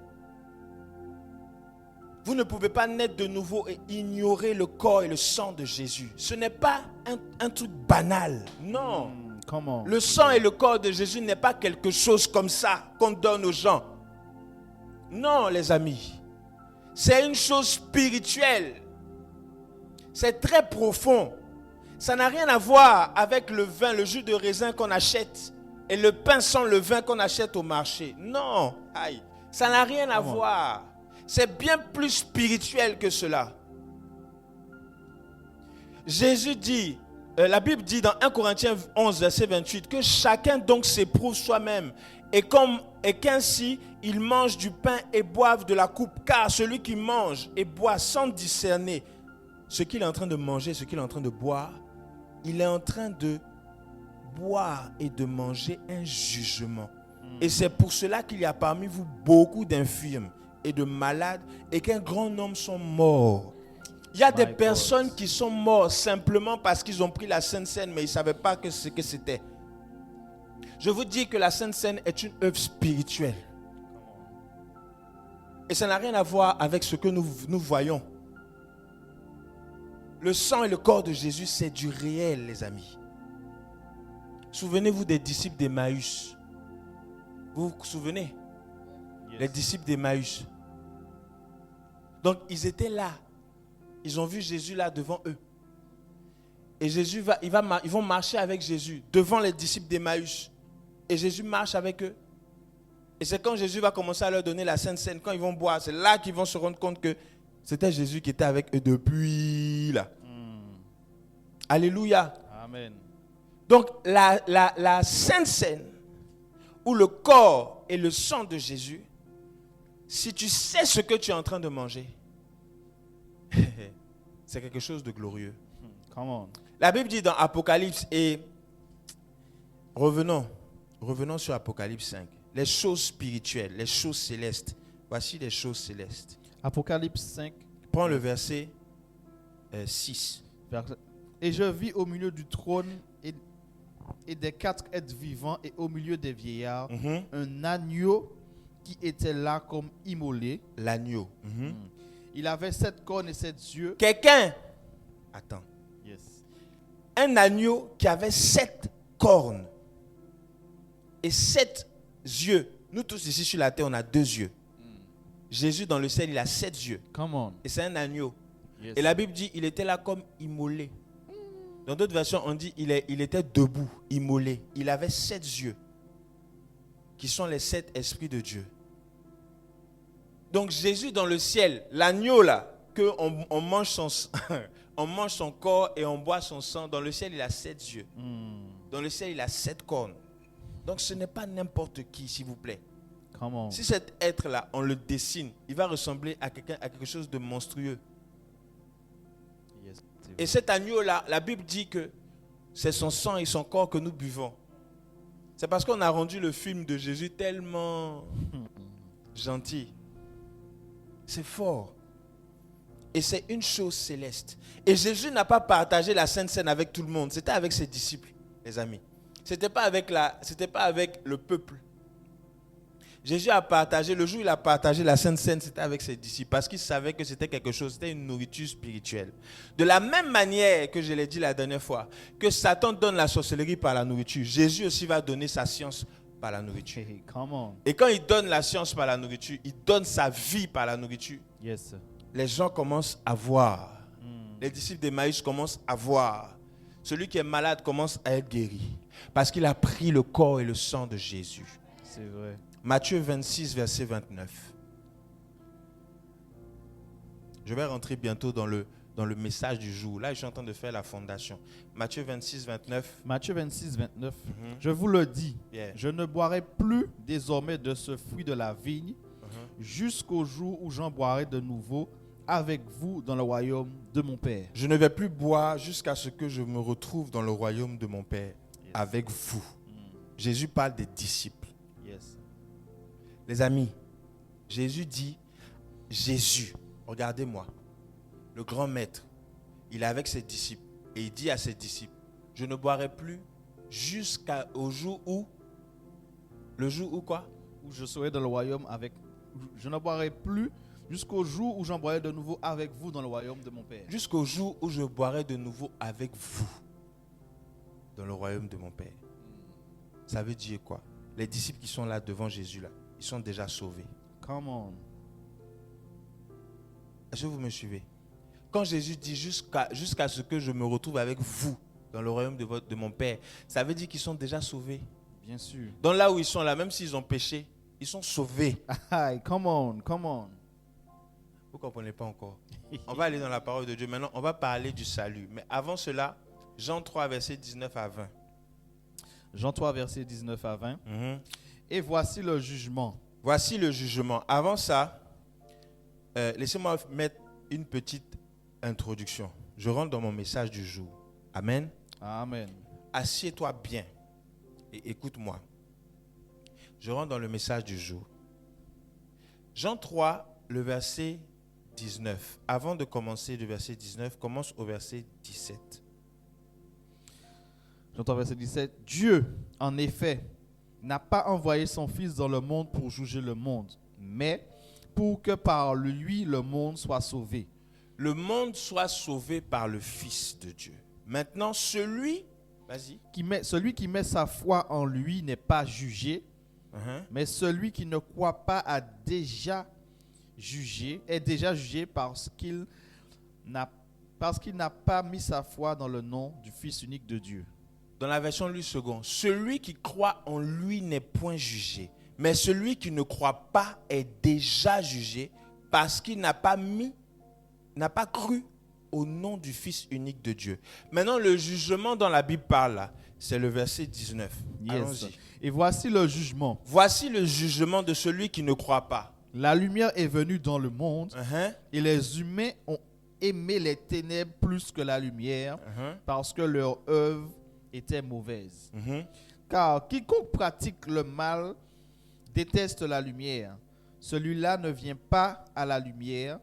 Vous ne pouvez pas naître de nouveau et ignorer le corps et le sang de Jésus. Ce n'est pas un truc banal. Non. Come on. Le sang et le corps de Jésus n'est pas quelque chose comme ça qu'on donne aux gens. Non, les amis. C'est une chose spirituelle. C'est très profond. Ça n'a rien à voir avec le vin, le jus de raisin qu'on achète et le pain sans le vin qu'on achète au marché. Non. Aïe. Ça n'a rien à voir. C'est bien plus spirituel que cela. Jésus dit, la Bible dit dans 1 Corinthiens 11, verset 28, que chacun donc s'éprouve soi-même et qu'ainsi il mange du pain et boive de la coupe. Car celui qui mange et boit sans discerner ce qu'il est en train de manger, ce qu'il est en train de boire, il est en train de boire et de manger un jugement. Et c'est pour cela qu'il y a parmi vous beaucoup d'infirmes et de malades et qu'un grand nombre sont morts. Il y a des personnes qui sont mortes simplement parce qu'ils ont pris la Sainte Seine, mais ils ne savaient pas ce que c'était. Je vous dis que la Sainte Seine est une œuvre spirituelle. Et ça n'a rien à voir avec ce que nous voyons. Le sang et le corps de Jésus, c'est du réel, les amis. Souvenez-vous des disciples d'Emmaüs. Vous vous souvenez? Yes. Les disciples d'Emmaüs. Donc, ils étaient là. Ils ont vu Jésus là devant eux. Et Jésus ils vont marcher avec Jésus devant les disciples d'Emmaüs. Et Jésus marche avec eux. Et c'est quand Jésus va commencer à leur donner la Sainte Seine, quand ils vont boire, c'est là qu'ils vont se rendre compte que c'était Jésus qui était avec eux depuis là. Alléluia. Amen. Donc la Sainte Seine, ou le corps et le sang de Jésus, si tu sais ce que tu es en train de manger, c'est quelque chose de glorieux. Come on. La Bible dit dans Apocalypse, et revenons, Revenons sur Apocalypse 5. Les choses spirituelles, les choses célestes. Voici les choses célestes. Apocalypse 5. Prends le verset 6. Et je vis au milieu du trône et des 4 êtres vivants et au milieu des vieillards un agneau qui était là comme immolé. L'agneau. Il avait 7 cornes et 7 yeux. Quelqu'un. Attends. Yes. Un agneau qui avait 7 cornes et 7 yeux. Nous tous ici sur la terre, on a 2 yeux. Jésus dans le ciel, il a 7 yeux. Come on. Et c'est un agneau. Yes. Et la Bible dit, il était là comme immolé. Dans d'autres versions, on dit, il était debout, immolé. Il avait 7 yeux, qui sont les 7 esprits de Dieu. Donc Jésus dans le ciel, l'agneau là, on mange on mange son corps et on boit son sang. Dans le ciel, il a 7 yeux. Dans le ciel, il a 7 cornes. Donc ce n'est pas n'importe qui, s'il vous plaît. Come on. Si cet être-là, on le dessine, il va ressembler à quelque chose de monstrueux. Yes. Et cet agneau-là, la Bible dit que c'est son sang et son corps que nous buvons. C'est parce qu'on a rendu le film de Jésus tellement gentil. C'est fort. Et c'est une chose céleste. Et Jésus n'a pas partagé la Sainte Seine avec tout le monde. C'était avec ses disciples, les amis. C'était pas avec le peuple. Jésus a partagé, le jour où il a partagé la Sainte Seine, c'était avec ses disciples. Parce qu'il savait que c'était quelque chose, c'était une nourriture spirituelle. De la même manière que je l'ai dit la dernière fois, que Satan donne la sorcellerie par la nourriture, Jésus aussi va donner sa science par la nourriture. Hey, come on. Et quand il donne la science par la nourriture, il donne sa vie par la nourriture. Yes, sir. Les gens commencent à voir. Les disciples d'Emmaüs commencent à voir. Celui qui est malade commence à être guéri. Parce qu'il a pris le corps et le sang de Jésus. C'est vrai. Matthieu 26, verset 29. Je vais rentrer bientôt dans le message du jour. Là, je suis en train de faire la fondation. Matthieu 26, 29. Matthieu 26, 29. Je vous le dis, Yeah. je ne boirai plus désormais de ce fruit de la vigne jusqu'au jour où j'en boirai de nouveau avec vous dans le royaume de mon Père. Je ne vais plus boire jusqu'à ce que je me retrouve dans le royaume de mon Père avec vous. Jésus parle des disciples. Yes. Les amis, Jésus dit, regardez-moi, le grand maître, il est avec ses disciples et il dit à ses disciples, je ne boirai plus jusqu'au jour où, le jour où quoi? Où je serai dans le royaume avec... Je ne boirai plus jusqu'au jour où j'en boirai de nouveau avec vous dans le royaume de mon Père. Jusqu'au jour où je boirai de nouveau avec vous dans le royaume de mon Père. Ça veut dire quoi? Les disciples qui sont là devant Jésus, là, ils sont déjà sauvés. Come on. Est-ce que vous me suivez? Quand Jésus dit jusqu'à ce que je me retrouve avec vous dans le royaume de mon Père, ça veut dire qu'ils sont déjà sauvés. Bien sûr. Dans là où ils sont là, même s'ils ont péché, ils sont sauvés. Aïe, come on, come on. Vous ne comprenez pas encore. On va aller dans la parole de Dieu. Maintenant, on va parler du salut. Mais avant cela, Jean 3, verset 19 à 20. Jean 3, verset 19 à 20. Et voici le jugement. Voici le jugement. Avant ça, laissez-moi mettre une petite introduction. Je rentre dans mon message du jour. Amen. Amen. Assieds-toi bien et écoute-moi. Je rentre dans le message du jour. Jean 3, le verset 19. Avant de commencer le verset 19, commence au verset 17. Jean 3, verset 17. Dieu, en effet, n'a pas envoyé son Fils dans le monde pour juger le monde, mais pour que par lui le monde soit sauvé. Le monde soit sauvé par le Fils de Dieu. Maintenant, celui qui met sa foi en lui n'est pas jugé, mais celui qui ne croit pas est déjà jugé parce qu'il n'a pas mis sa foi dans le nom du Fils unique de Dieu. Dans la version Louis II, celui qui croit en lui n'est point jugé, mais celui qui ne croit pas est déjà jugé parce qu'il n'a pas cru au nom du Fils unique de Dieu. Maintenant, le jugement dont la Bible parle là, c'est le verset 19. Yes. Allons-y. Et voici le jugement. Voici le jugement de celui qui ne croit pas. La lumière est venue dans le monde et les humains ont aimé les ténèbres plus que la lumière parce que leur œuvre était mauvaise. Car quiconque pratique le mal déteste la lumière. Celui-là ne vient pas à la lumière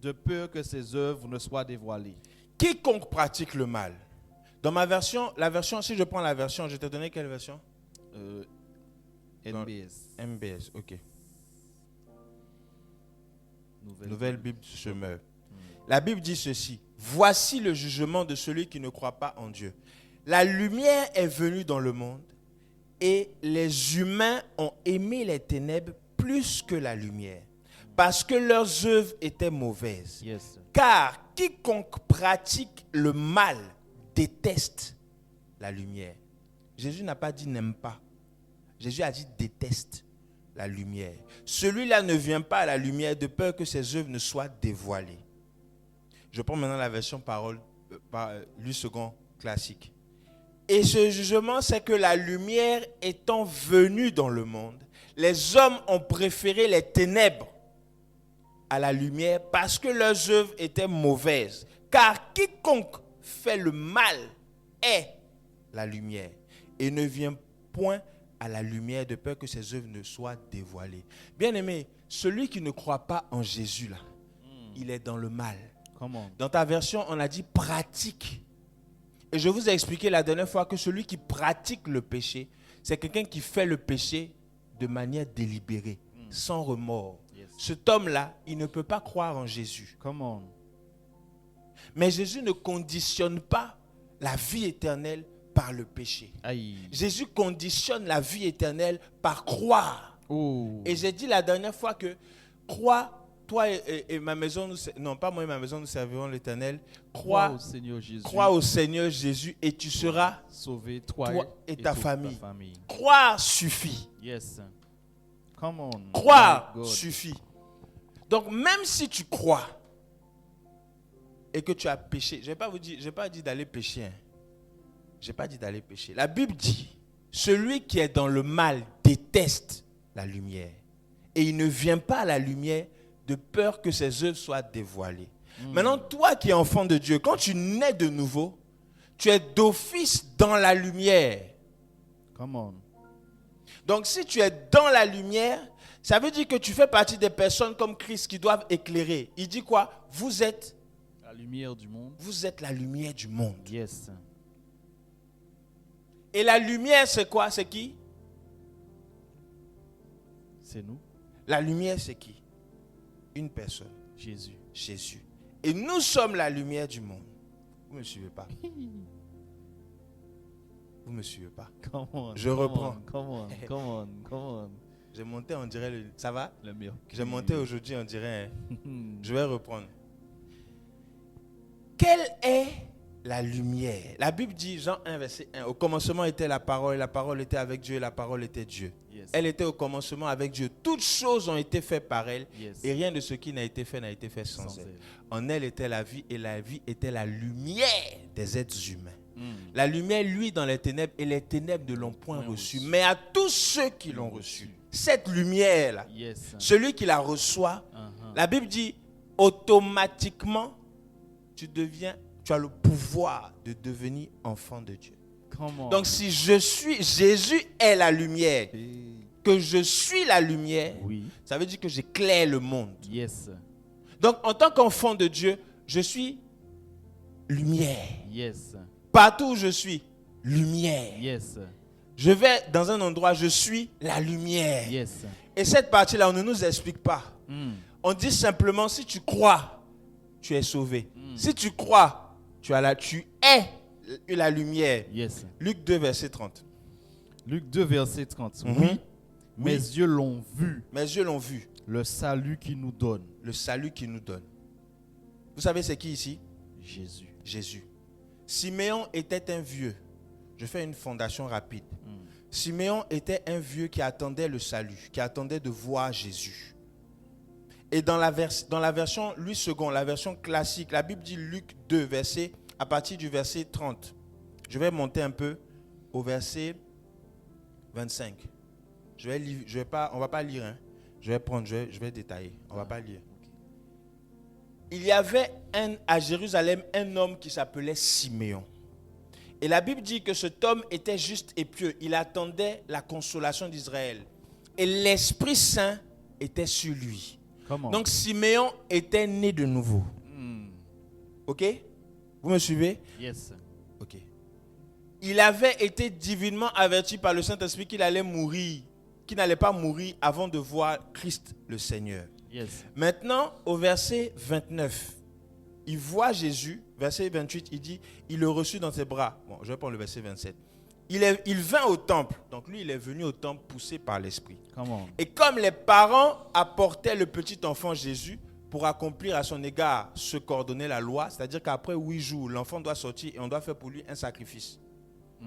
de peur que ses œuvres ne soient dévoilées. Quiconque pratique le mal. Dans ma version, si je prends la version, je t'ai donné quelle version? NBS. MBS, ok. Nouvelle Bible semeur. La Bible dit ceci. Voici le jugement de celui qui ne croit pas en Dieu. La lumière est venue dans le monde et les humains ont aimé les ténèbres plus que la lumière parce que leurs œuvres étaient mauvaises. Yes. Car quiconque pratique le mal déteste la lumière. Jésus n'a pas dit n'aime pas. Jésus a dit déteste la lumière. Celui-là ne vient pas à la lumière de peur que ses œuvres ne soient dévoilées. Je prends maintenant la version parole, Louis II classique. Et ce jugement, c'est que la lumière étant venue dans le monde, les hommes ont préféré les ténèbres à la lumière parce que leurs œuvres étaient mauvaises. Car quiconque fait le mal est la lumière et ne vient point à la lumière de peur que ses œuvres ne soient dévoilées. Bien-aimé, celui qui ne croit pas en Jésus, là, il est dans le mal. Comment? Dans ta version, on a dit pratique. Et je vous ai expliqué la dernière fois que celui qui pratique le péché, c'est quelqu'un qui fait le péché de manière délibérée, sans remords. Yes. Cet homme-là, il ne peut pas croire en Jésus. Comment? Mais Jésus ne conditionne pas la vie éternelle par le péché. Aïe. Jésus conditionne la vie éternelle par croire. Oh. Et j'ai dit la dernière fois que crois, toi et ma maison, non pas moi et ma maison, nous servirons l'Éternel. Crois au Seigneur Jésus. Crois au Seigneur Jésus et tu seras sauvé, toi et ta toute famille. ta famille. Croire suffit. Yes. Come on. Croire My God. suffit. Donc même si tu crois et que tu as péché, je n'ai pas dit d'aller pécher. Hein. Je n'ai pas dit d'aller pécher. La Bible dit, celui qui est dans le mal déteste la lumière. Et il ne vient pas à la lumière de peur que ses œuvres soient dévoilées. Maintenant, toi qui es enfant de Dieu, quand tu nais de nouveau, tu es d'office dans la lumière. Come on. Donc si tu es dans la lumière, ça veut dire que tu fais partie des personnes comme Christ qui doivent éclairer. Il dit quoi? Vous êtes La lumière du monde. Vous êtes la lumière du monde. Yes. Et la lumière, c'est quoi? C'est qui? C'est nous. La lumière, c'est qui? Une personne. Jésus. Jésus. Et nous sommes la lumière du monde. Vous ne me suivez pas? Vous ne me suivez pas? Come on. Je reprends. Come on. Come on. Come on. J'ai monté, on dirait le... Ça va? Le mur. J'ai monté aujourd'hui, on dirait... Je vais reprendre. Quelle est la lumière? La Bible dit, Jean 1, verset 1, au commencement était la parole était avec Dieu et la parole était Dieu. Yes. Elle était au commencement avec Dieu. Toutes choses ont été faites par elle Yes. et rien de ce qui n'a été fait sans Sans elle. elle. En elle était la vie et la vie était la lumière des êtres humains. La lumière, lui, dans les ténèbres et les ténèbres ne l'ont point reçue. Mais à tous ceux qui l'ont reçue, cette lumière-là, Yes. celui qui la reçoit, Uh-huh. la Bible dit automatiquement, tu as le pouvoir de devenir enfant de Dieu. Come on. Donc si Jésus est la lumière, que je suis la lumière, Oui. ça veut dire que j'éclaire le monde. Yes. Donc en tant qu'enfant de Dieu, je suis lumière. Yes. Partout où je suis, lumière. Yes. Je vais dans un endroit, je suis la lumière. Yes. Et cette partie-là, on ne nous explique pas. On dit simplement, si tu crois, tu es sauvé. Si tu crois, tu es la lumière. Yes. Luc 2, verset 30. Luc 2, verset 30. Mhm. Oui. Mes Oui. yeux l'ont vu. Mes yeux l'ont vu, Le salut qu'il nous donne. le salut qu'il nous donne. Vous savez c'est qui ici? Jésus. Jésus. Siméon était un vieux. Je fais une fondation rapide. Siméon était un vieux qui attendait le salut, qui attendait de voir Jésus. Et dans la version Louis II, la version classique, la Bible dit Luc 2, à partir du verset 30. Je vais monter un peu au verset 25. On ne va pas lire. Hein. Je vais détailler. On ne va pas lire. Il y avait à Jérusalem un homme qui s'appelait Siméon. Et la Bible dit que cet homme était juste et pieux. Il attendait la consolation d'Israël. Et l'Esprit Saint était sur lui. Come on. Donc Siméon était né de nouveau. Ok? Vous me suivez? Yes. Ok. Il avait été divinement averti par le Saint-Esprit qu'il allait mourir, qu'il n'allait pas mourir avant de voir Christ le Seigneur. Yes. Maintenant, au verset 29, il voit Jésus. Verset 28, il dit, il le reçut dans ses bras. Bon, je vais prendre le verset 27. Il vint au temple. Donc lui, il est venu au temple poussé par l'Esprit. Come on. Et comme les parents apportaient le petit enfant Jésus pour accomplir à son égard ce qu'ordonnait la loi, c'est-à-dire qu'après 8 jours, l'enfant doit sortir et on doit faire pour lui un sacrifice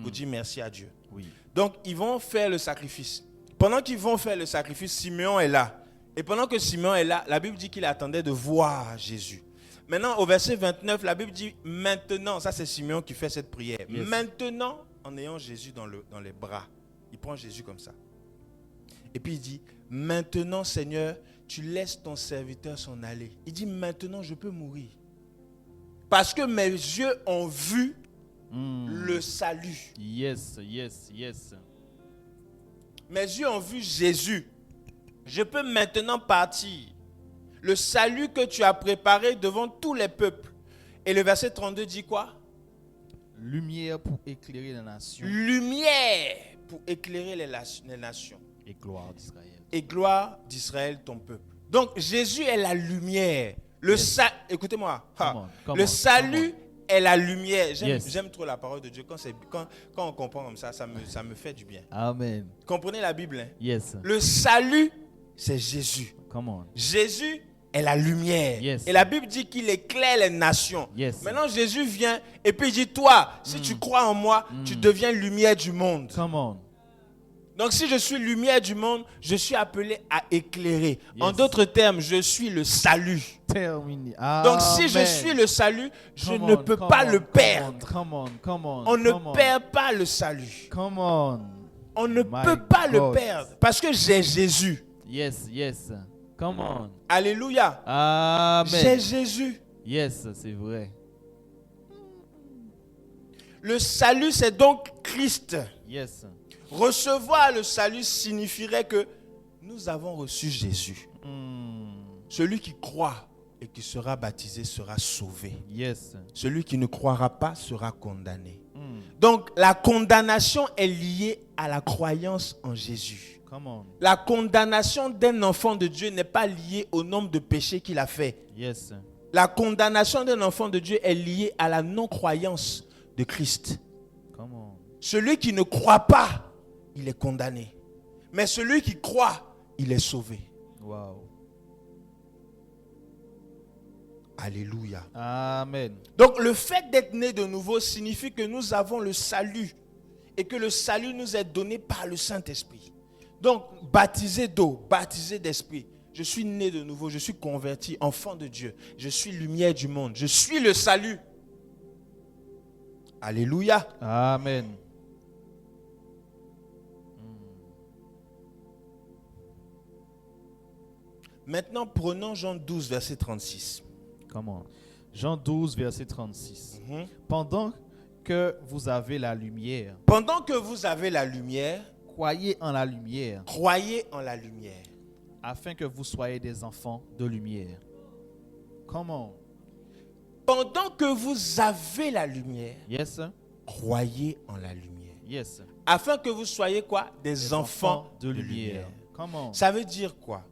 pour dire merci à Dieu. Oui. Donc, ils vont faire le sacrifice. Pendant qu'ils vont faire le sacrifice, Siméon est là. Et pendant que Siméon est là, la Bible dit qu'il attendait de voir Jésus. Maintenant, au verset 29, la Bible dit maintenant, ça c'est Siméon qui fait cette prière. Yes. Maintenant, en ayant Jésus dans les bras, il prend Jésus comme ça. Et puis il dit, maintenant Seigneur, tu laisses ton serviteur s'en aller. Il dit, maintenant je peux mourir. Parce que mes yeux ont vu le salut. Yes, yes, yes. Mes yeux ont vu Jésus. Je peux maintenant partir. Le salut que tu as préparé devant tous les peuples. Et le verset 32 dit quoi? Lumière pour éclairer les nations Lumière pour éclairer les nations. et gloire d'Israël. Et gloire d'Israël, ton peuple. Donc Jésus est la lumière. Écoutez-moi. Le salut est la lumière. J'aime trop la parole de Dieu. Quand on comprend comme ça, ça me fait du bien. Amen. Comprenez la Bible, hein? Yes. Le salut, c'est Jésus. Come on. Jésus est la lumière. Yes. Et la Bible dit qu'il éclaire les nations. Yes. Maintenant, Jésus vient et puis il dit, toi, si tu crois en moi, tu deviens lumière du monde. Come on. Donc si je suis lumière du monde, je suis appelé à éclairer. Yes. En d'autres termes, je suis le salut. Terminé. Donc si je suis le salut, je ne peux pas le perdre. Come on. On ne perd pas le salut. Come on. On ne My peut pas le God. perdre parce que j'ai Jésus. Yes. Come on. Alléluia. Amen. J'ai Jésus. Yes, c'est vrai. Le salut, c'est donc Christ. Yes. Recevoir le salut signifierait que nous avons reçu Jésus. Celui qui croit et qui sera baptisé sera sauvé. Yes. Celui qui ne croira pas sera condamné. Donc la condamnation est liée à la croyance en Jésus. Come on. La condamnation d'un enfant de Dieu n'est pas liée au nombre de péchés qu'il a fait. Yes. La condamnation d'un enfant de Dieu est liée à la non-croyance de Christ. Come on. Celui qui ne croit pas, il est condamné. Mais celui qui croit, il est sauvé. Wow. Alléluia. Amen. Donc le fait d'être né de nouveau signifie que nous avons le salut et que le salut nous est donné par le Saint-Esprit. Donc baptisé d'eau, baptisé d'esprit, je suis né de nouveau, je suis converti, enfant de Dieu, je suis lumière du monde, je suis le salut. Alléluia. Amen. Maintenant prenons Jean 12 verset 36. Comment? Jean 12, verset 36. Pendant que vous avez la lumière, Pendant que vous avez la lumière, croyez en la lumière, croyez en la lumière. afin que vous soyez des enfants de lumière. Comment? Pendant que vous avez la lumière, Yes, sir. croyez en la lumière. Yes, sir. Afin que vous soyez quoi? Des enfants de lumière. Comment? Ça veut dire quoi?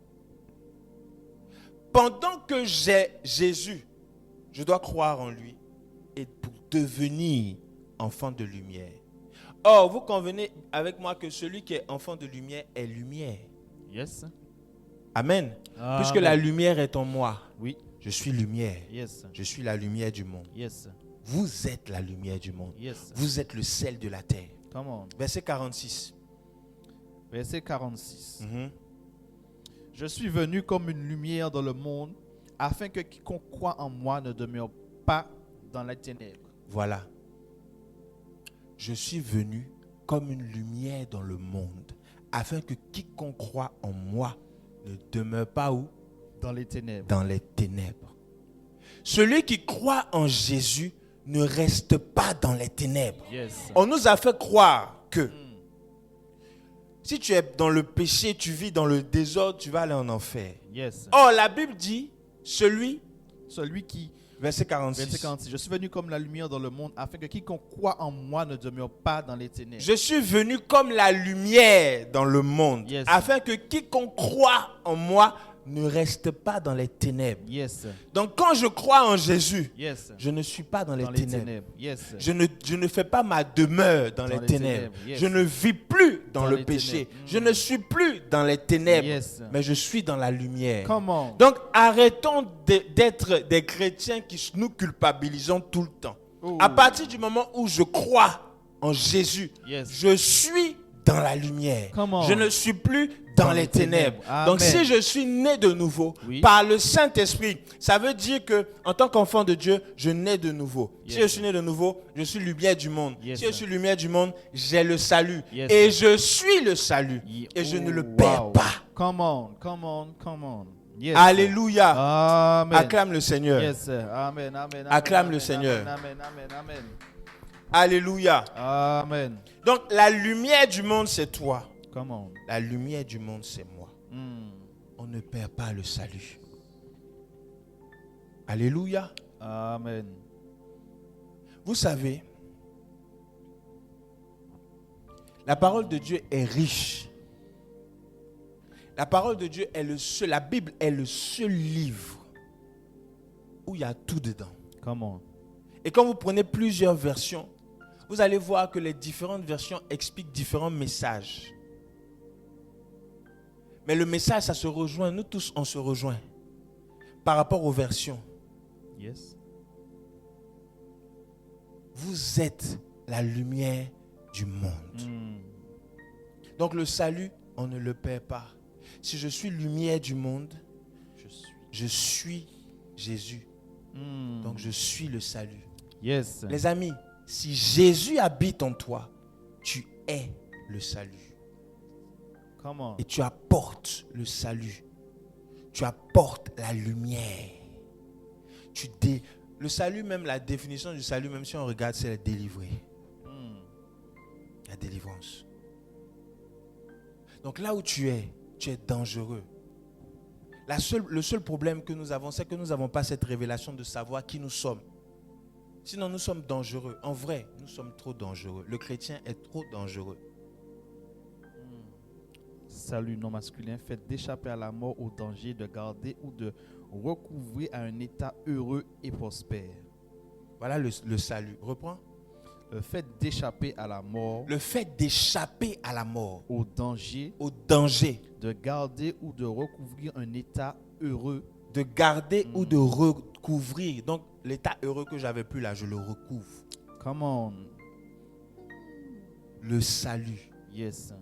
Pendant que j'ai Jésus, je dois croire en lui et pour devenir enfant de lumière. Or, vous convenez avec moi que celui qui est enfant de lumière est lumière. Yes. sir. Amen. Amen. Puisque la lumière est en moi, Oui. je suis lumière. Yes. sir. Je suis la lumière du monde. Yes. sir. Vous êtes la lumière du monde. Yes. sir. Vous êtes le sel de la terre. Come on. Verset 46. Verset 46. Mhm. Je suis venu comme une lumière dans le monde, afin que quiconque croit en moi ne demeure pas dans les ténèbres. Voilà. Je suis venu comme une lumière dans le monde, afin que quiconque croit en moi ne demeure pas où? Dans les ténèbres. Dans les ténèbres. Celui qui croit en Jésus ne reste pas dans les ténèbres. Yes. On nous a fait croire que si tu es dans le péché, tu vis dans le désordre, tu vas aller en enfer. Yes. Or, la Bible dit, celui, Celui qui, verset 46, verset 46, je suis venu comme la lumière dans le monde afin que quiconque croit en moi ne demeure pas dans les ténèbres. je suis venu comme la lumière dans le monde, Yes. afin que quiconque croit en moi ne reste pas dans les ténèbres. Yes. Donc, quand je crois en Jésus, Yes. je ne suis pas dans les ténèbres. Yes. Je ne fais pas ma demeure dans les ténèbres. Yes. Je ne vis plus dans Dans le les péché. ténèbres. Je ne suis plus dans les ténèbres, Yes. mais je suis dans la lumière. Come on. Donc, arrêtons d'être des chrétiens qui nous culpabilisons tout le temps. Oh. À partir du moment où je crois en Jésus, Yes. je suis dans la lumière. Come on. Je ne suis plus dans les ténèbres. Amen. Donc, si je suis né de nouveau Oui. par le Saint-Esprit, ça veut dire que en tant qu'enfant de Dieu, je nais de nouveau. Si Yes. je suis né de nouveau, je suis lumière du monde. Yes. Si je suis lumière du monde, j'ai le salut. Yes. Et je suis le salut. Et je ne le perds pas. Come on, come on, come on. Yes. Alléluia. Amen. Acclame le Seigneur. Yes, sir. Amen, amen, amen. Acclame amen, le Seigneur. Amen, amen, amen, Alléluia. amen. Donc, la lumière du monde, c'est toi. Come on. La lumière du monde, c'est moi. Mm. On ne perd pas le salut. Alléluia. Amen. Vous savez, la parole de Dieu est riche. La parole de Dieu est le seul, la Bible est le seul livre où il y a tout dedans. Come on. Et quand vous prenez plusieurs versions, vous allez voir que les différentes versions expliquent différents messages. Mais le message, ça se rejoint. Nous tous, on se rejoint par rapport aux versions. Yes. Vous êtes la lumière du monde. Mm. Donc le salut, on ne le perd pas. Si je suis lumière du monde, je suis Jésus. Mm. Donc je suis le salut. Yes. Les amis, si Jésus habite en toi, tu es le salut. Come on. Et tu apportes le salut. Tu apportes la lumière. Le salut, même la définition du salut, même si on regarde, c'est la délivrée. Mm. La délivrance. Donc là où tu es dangereux. Le seul problème que nous avons, c'est que nous n'avons pas cette révélation de savoir qui nous sommes. Sinon, nous sommes dangereux. En vrai, nous sommes trop dangereux. Le chrétien est trop dangereux. Salut non masculin fait d'échapper à la mort, au danger, de garder ou de recouvrir à un état heureux et prospère. Voilà le salut. Reprends. Le fait d'échapper à la mort, Le fait d'échapper à la mort, au danger, au danger, de garder ou de recouvrir un état heureux. de garder ou de recouvrir. Donc, l'état heureux que j'avais plus là, je le recouvre. Come on. Le salut. Yes.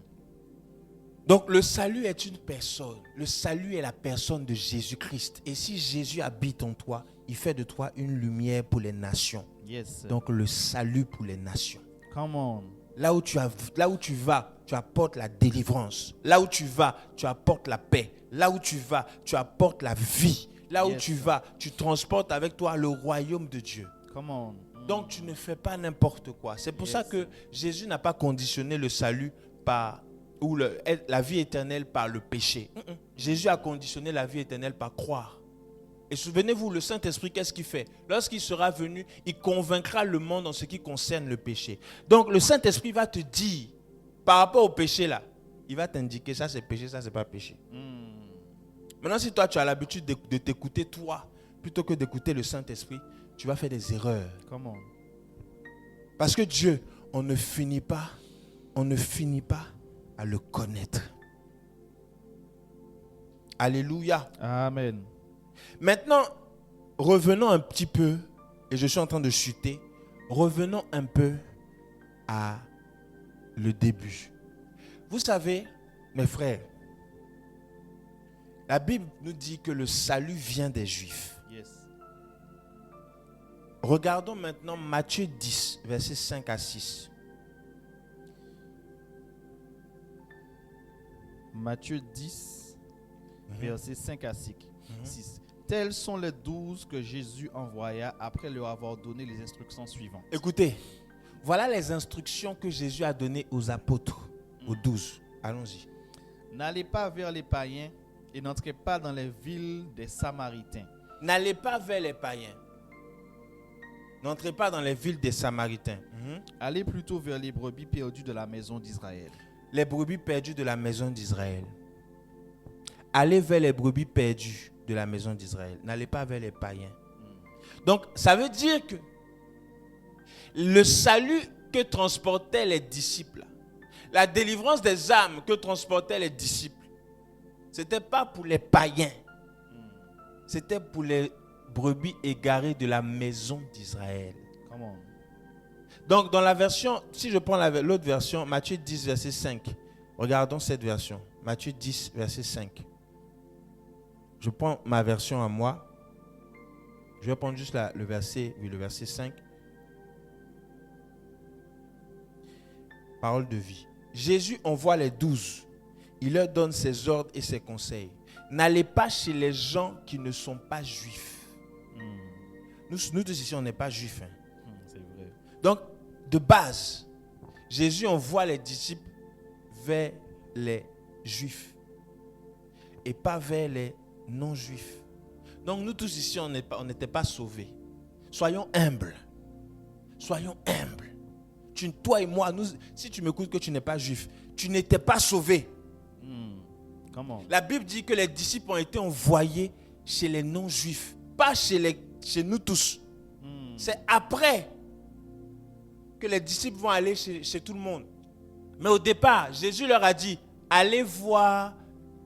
Donc, le salut est une personne. Le salut est la personne de Jésus-Christ. Et si Jésus habite en toi, il fait de toi une lumière pour les nations. Yes. Donc, le salut pour les nations. Come on. Là où tu vas, tu apportes la délivrance. Là où tu vas, tu apportes la paix. Là où tu vas, tu apportes la vie. Là où Yes. tu vas, tu transportes avec toi le royaume de Dieu. Come on. Donc tu ne fais pas n'importe quoi. C'est pour Yes. ça que Jésus n'a pas conditionné le salut ou la vie éternelle par le péché. Jésus a conditionné la vie éternelle par croire. Et souvenez-vous, le Saint-Esprit, qu'est-ce qu'il fait? Lorsqu'il sera venu, il convaincra le monde en ce qui concerne le péché. Donc le Saint-Esprit va te dire, par rapport au péché là, il va t'indiquer ça c'est péché, ça c'est pas péché. Maintenant, si toi tu as l'habitude de t'écouter toi, plutôt que d'écouter le Saint-Esprit, tu vas faire des erreurs. Come on. Parce que Dieu, on ne finit pas à le connaître. Alléluia. Amen. Maintenant, revenons un petit peu, et je suis en train de chuter, revenons un peu à le début. Vous savez, mes frères, la Bible nous dit que le salut vient des Juifs. Yes. Regardons maintenant Matthieu 10, versets 5 à 6. Matthieu 10, versets 5 à 6. Tels sont les 12 que Jésus envoya après leur avoir donné les instructions suivantes. Écoutez, voilà les instructions que Jésus a données aux apôtres, aux 12. Allons-y. N'allez pas vers les païens et n'entrez pas dans les villes des Samaritains. N'allez pas vers les païens. N'entrez pas dans les villes des Samaritains. Allez plutôt vers les brebis perdues de la maison d'Israël. Les brebis perdues de la maison d'Israël. Allez vers les brebis perdues de la maison d'Israël. N'allez pas vers les païens. Donc, ça veut dire que le salut que transportaient les disciples, la délivrance des âmes que transportaient les disciples, ce n'était pas pour les païens. C'était pour les brebis égarées de la maison d'Israël. Comment? Donc, dans la version, si je prends l'autre version, Matthieu 10, verset 5. Regardons cette version. Matthieu 10, verset 5. Je prends ma version à moi. Je vais prendre juste le verset 5. Parole de vie. Jésus envoie les 12. Il leur donne ses ordres et ses conseils. N'allez pas chez les gens qui ne sont pas juifs. Nous tous ici, on n'est pas juifs. C'est vrai. Donc, de base, Jésus envoie les disciples vers les juifs et pas vers les non-juifs. Donc, nous tous ici, on n'était pas sauvés. Soyons humbles. Soyons humbles. Toi et moi, si tu m'écoutes que tu n'es pas juif, tu n'étais pas sauvé. Comment? La Bible dit que les disciples ont été envoyés chez les non-juifs, pas chez nous tous. C'est après que les disciples vont aller chez tout le monde. Mais au départ, Jésus leur a dit, allez voir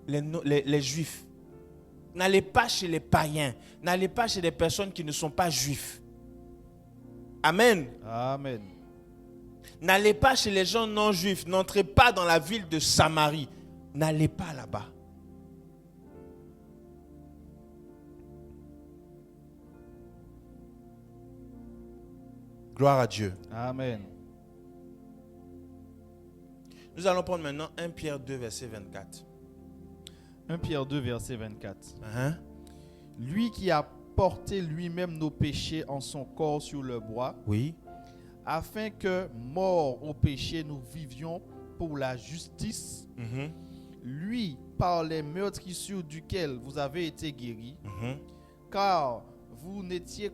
les juifs. N'allez pas chez les païens. N'allez pas chez les personnes qui ne sont pas juifs. Amen. Amen. N'allez pas chez les gens non juifs. N'entrez pas dans la ville de Samarie. N'allez pas là-bas. Gloire à Dieu. Amen. Nous allons prendre maintenant 1 Pierre 2, verset 24. 1 Pierre 2, verset 24. Uh-huh. Lui qui a porté lui-même nos péchés en son corps sur le bois, Oui. afin que, morts au péché, nous vivions pour la justice. Mhm. Lui, par les meurtrissures duquel vous avez été guéris, Mhm. car vous n'étiez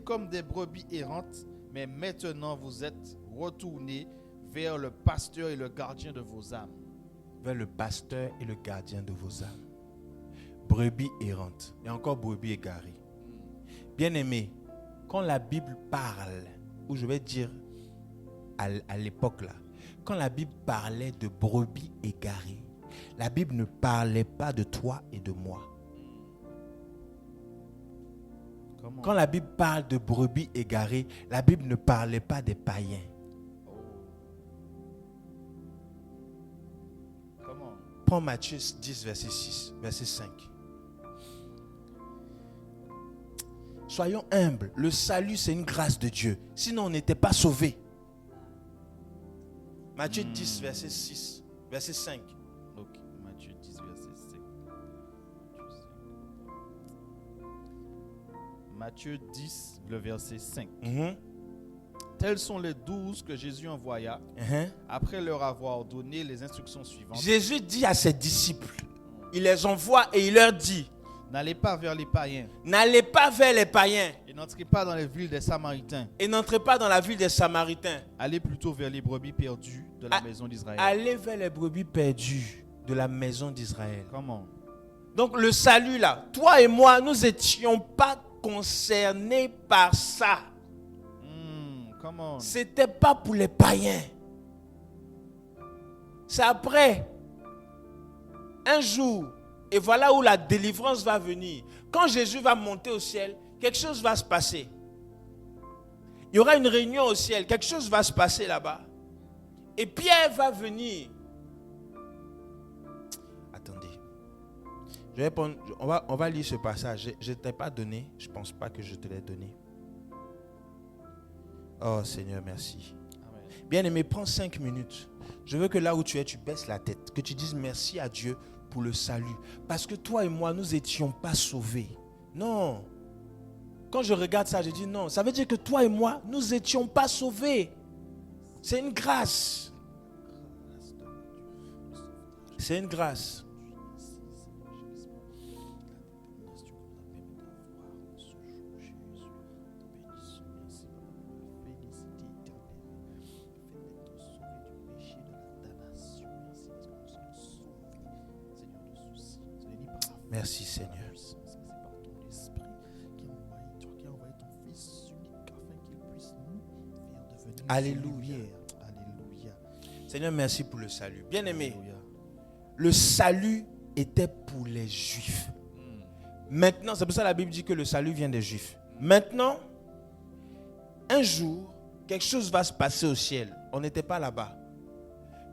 comme des brebis errantes, mais maintenant vous êtes retournés vers le pasteur et le gardien de vos âmes. Vers le pasteur et le gardien de vos âmes. Brebis errantes. Et encore brebis égarées. Bien-aimés, quand la Bible parle, ou je vais dire à l'époque là, quand la Bible parlait de brebis égarées, la Bible ne parlait pas de toi et de moi. Comment? Quand la Bible parle de brebis égarées, la Bible ne parlait pas des païens. Comment? Prends Matthieu 10, verset 6, verset 5. Soyons humbles. Le salut, c'est une grâce de Dieu. Sinon, on n'était pas sauvés. Matthieu 10, verset 6, verset 5. Ok, Matthieu 10, verset 5. Matthieu 10, le verset 5. Mhm, Tels sont les 12 que Jésus envoya mhm. après leur avoir donné les instructions suivantes. Jésus dit à ses disciples, il les envoie et il leur dit, N'allez pas vers les païens n'allez pas vers les païens et n'entrez pas dans les villes des Samaritains. et n'entrez pas dans la ville des Samaritains. Allez plutôt vers les brebis perdues de la maison d'Israël. Allez vers les brebis perdues de la maison d'Israël. Comment? Donc le salut là, toi et moi, nous n'étions pas concernés par ça. Comment? C'était pas pour les païens. C'est après. Un jour, et voilà où la délivrance va venir. Quand Jésus va monter au ciel, quelque chose va se passer. Il y aura une réunion au ciel, quelque chose va se passer là-bas. Et Pierre va venir. Attendez. On va lire ce passage. Je ne t'ai pas donné. Je ne pense pas que je te l'ai donné. Oh Seigneur, merci. Amen. Bien-aimé, prends 5 minutes. Je veux que là où tu es, tu baisses la tête. Que tu dises merci à Dieu pour le salut. Parce que toi et moi, nous n'étions pas sauvés. Non. Quand je regarde ça, je dis non. Ça veut dire que toi et moi, nous n'étions pas sauvés. C'est une grâce. C'est une grâce. Merci Seigneur. Alléluia. Alléluia. Seigneur, merci pour le salut. Bien-aimé, le salut était pour les Juifs. Maintenant, c'est pour ça que la Bible dit que le salut vient des Juifs. Maintenant, un jour, quelque chose va se passer au ciel. On n'était pas là-bas.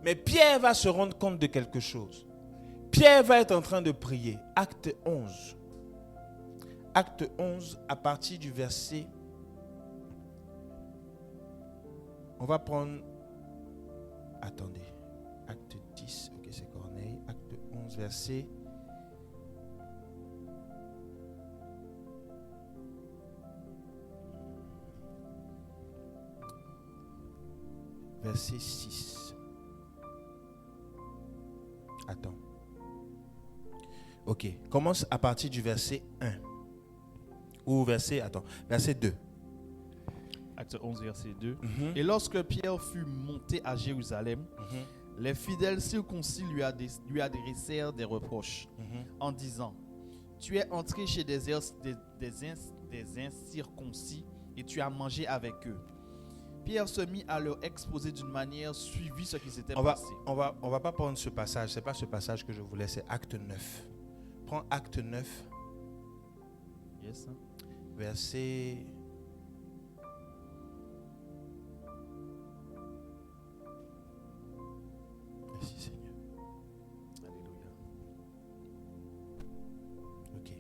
Mais Pierre va se rendre compte de quelque chose. Pierre va être en train de prier. Acte 11. Acte 11, à partir du verset... On va prendre... Attendez. Acte 10. Ok, c'est Corneille. Acte 11, verset... Verset 6. Attends. Ok. Commence à partir du verset 1. Ou verset 2. Acte 11, verset 2. Et lorsque Pierre fut monté à Jérusalem, les fidèles circoncis lui adressèrent des reproches en disant: Tu es entré chez des incirconcis et tu as mangé avec eux. Pierre se mit à leur exposer d'une manière suivie ce qui s'était passé. On va pas prendre ce passage. C'est pas ce passage que je voulais, c'est Acte 9. Prends Acte 9. Yes. Verset... Merci Seigneur. Alléluia. Ok.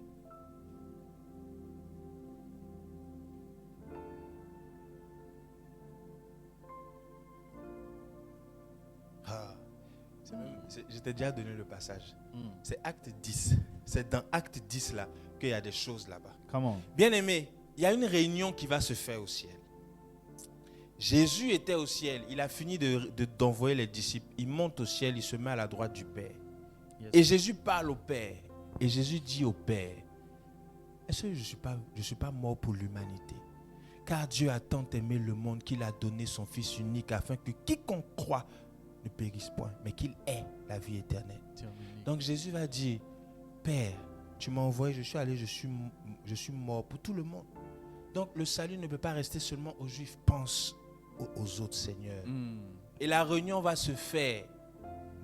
Je t'ai déjà donné le passage. C'est Acte 10. C'est dans Acte 10 là qu'il y a des choses là-bas. Come on. Bien-aimé, il y a une réunion qui va se faire au ciel. Jésus était au ciel. Il a fini d'envoyer les disciples. Il monte au ciel, il se met à la droite du Père. Yes. Et Jésus parle au Père. Et Jésus dit au Père: est-ce que je ne suis pas mort pour l'humanité? Car Dieu a tant aimé le monde qu'il a donné son Fils unique afin que quiconque croit ne périsse point, mais qu'il ait la vie éternelle. Donc Jésus va dire: Père, tu m'as envoyé, je suis allé, je suis mort pour tout le monde. Donc le salut ne peut pas rester seulement aux Juifs. Pense aux autres, Seigneur. Et la réunion va se faire.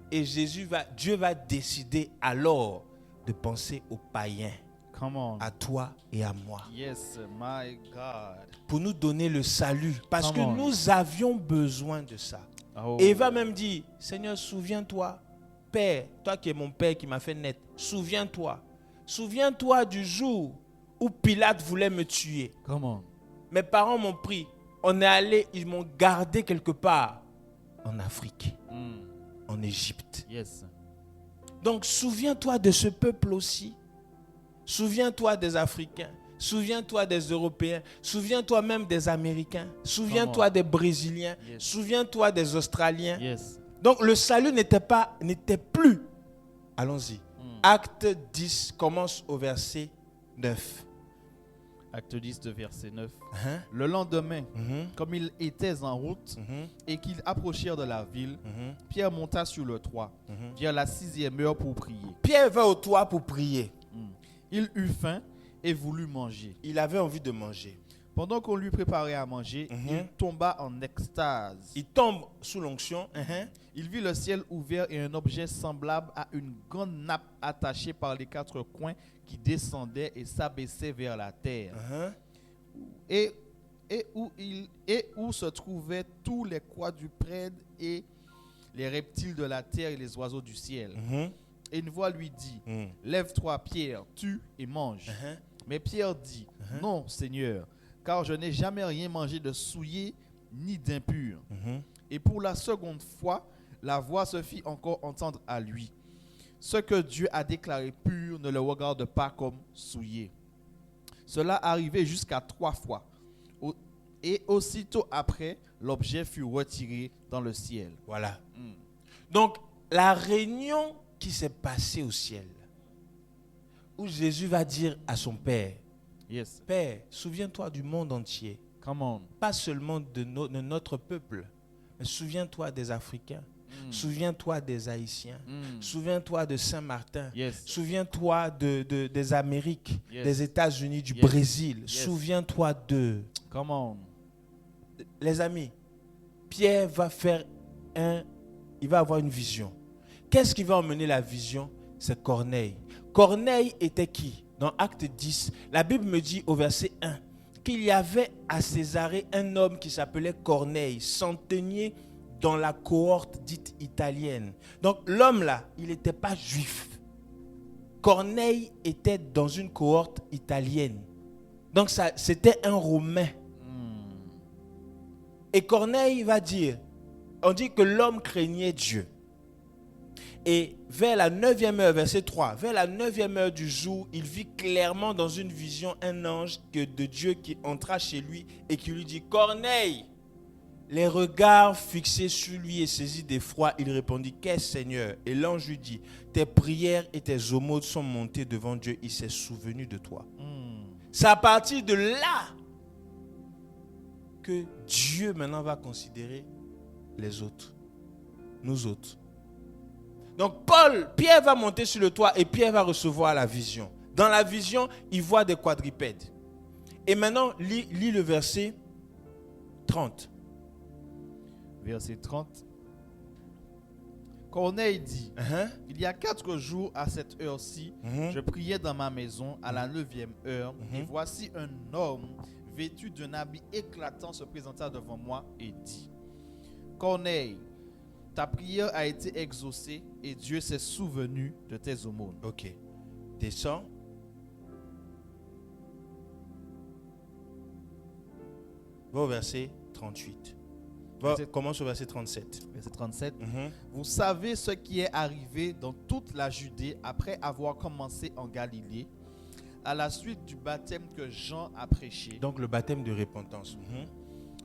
Et Dieu va décider alors de penser aux païens. Come on. À toi et à moi. Yes, my God. Pour nous donner le salut. Parce Come que on. nous avions besoin de ça. Oh. Et il va même dire: Seigneur, souviens-toi, Père, toi qui es mon Père qui m'a fait naître, souviens-toi. Souviens-toi du jour où Pilate voulait me tuer. Come on. Mes parents m'ont pris. On est allé, ils m'ont gardé quelque part en Afrique, en Égypte. Yes. Donc souviens-toi de ce peuple aussi. Souviens-toi des Africains. Souviens-toi des Européens. Souviens-toi même des Américains. Souviens-toi des Brésiliens. Yes. Souviens-toi des Australiens. Yes. Donc le salut n'était plus. Allons-y. Acte 10 commence au verset 9. Acte 10 de verset 9. Hein? Le lendemain, comme ils étaient en route et qu'ils approchèrent de la ville, Pierre monta sur le toit, vers la 6e heure pour prier. Pierre va au toit pour prier. Il eut faim et voulut manger. Il avait envie de manger. Pendant qu'on lui préparait à manger, il tomba en extase. Il tombe sous l'onction. Il vit le ciel ouvert et un objet semblable à une grande nappe attachée par les 4 coins qui descendait et s'abaissait vers la terre. Et où se trouvaient tous les quadrupèdes et les reptiles de la terre et les oiseaux du ciel. Et une voix lui dit: Lève-toi, Pierre, tue et mange. Mais Pierre dit: Non, Seigneur, car je n'ai jamais rien mangé de souillé ni d'impur. Et pour la seconde fois, la voix se fit encore entendre à lui: Ce que Dieu a déclaré pur ne le regarde pas comme souillé. Cela arrivait jusqu'à 3 fois. Et aussitôt après, l'objet fut retiré dans le ciel. Voilà. Donc, la réunion qui s'est passée au ciel, où Jésus va dire à son Père, Yes. Père, souviens-toi du monde entier, Come on. pas seulement de notre peuple, mais souviens-toi des Africains, souviens-toi des Haïtiens, souviens-toi de Saint-Martin, Yes. souviens-toi des Amériques, Yes. des États-Unis, du Yes. Brésil, Yes. souviens-toi d'eux. Come on. Les amis, Pierre il va avoir une vision. Qu'est-ce qui va emmener la vision? C'est Corneille. Corneille était qui? Dans Acte 10, la Bible me dit au verset 1 qu'il y avait à Césarée un homme qui s'appelait Corneille, centenier dans la cohorte dite italienne. Donc l'homme là, il n'était pas juif. Corneille était dans une cohorte italienne. Donc c'était un Romain. Et Corneille va dire, on dit que l'homme craignait Dieu. Et vers la 9e heure, verset 3, vers la 9e heure du jour, il vit clairement dans une vision un ange de Dieu qui entra chez lui et qui lui dit, Corneille. Les regards fixés sur lui et saisi d'effroi, il répondit, qu'est-ce Seigneur? Et l'ange lui dit, tes prières et tes aumônes sont montées devant Dieu, il s'est souvenu de toi. C'est à partir de là que Dieu maintenant va considérer les autres, nous autres. Donc Pierre va monter sur le toit et Pierre va recevoir la vision. Dans la vision, il voit des quadrupèdes. Et maintenant, lis le verset 30. Verset 30. Corneille dit, il y a 4 jours à cette heure-ci, je priais dans ma maison à la 9e heure, et voici un homme vêtu d'un habit éclatant se présenta devant moi et dit, Corneille, ta prière a été exaucée et Dieu s'est souvenu de tes aumônes. Ok. Descends. Va au verset 38. Commence au verset 37. Verset 37. Vous savez ce qui est arrivé dans toute la Judée après avoir commencé en Galilée, à la suite du baptême que Jean a prêché. Donc le baptême de repentance.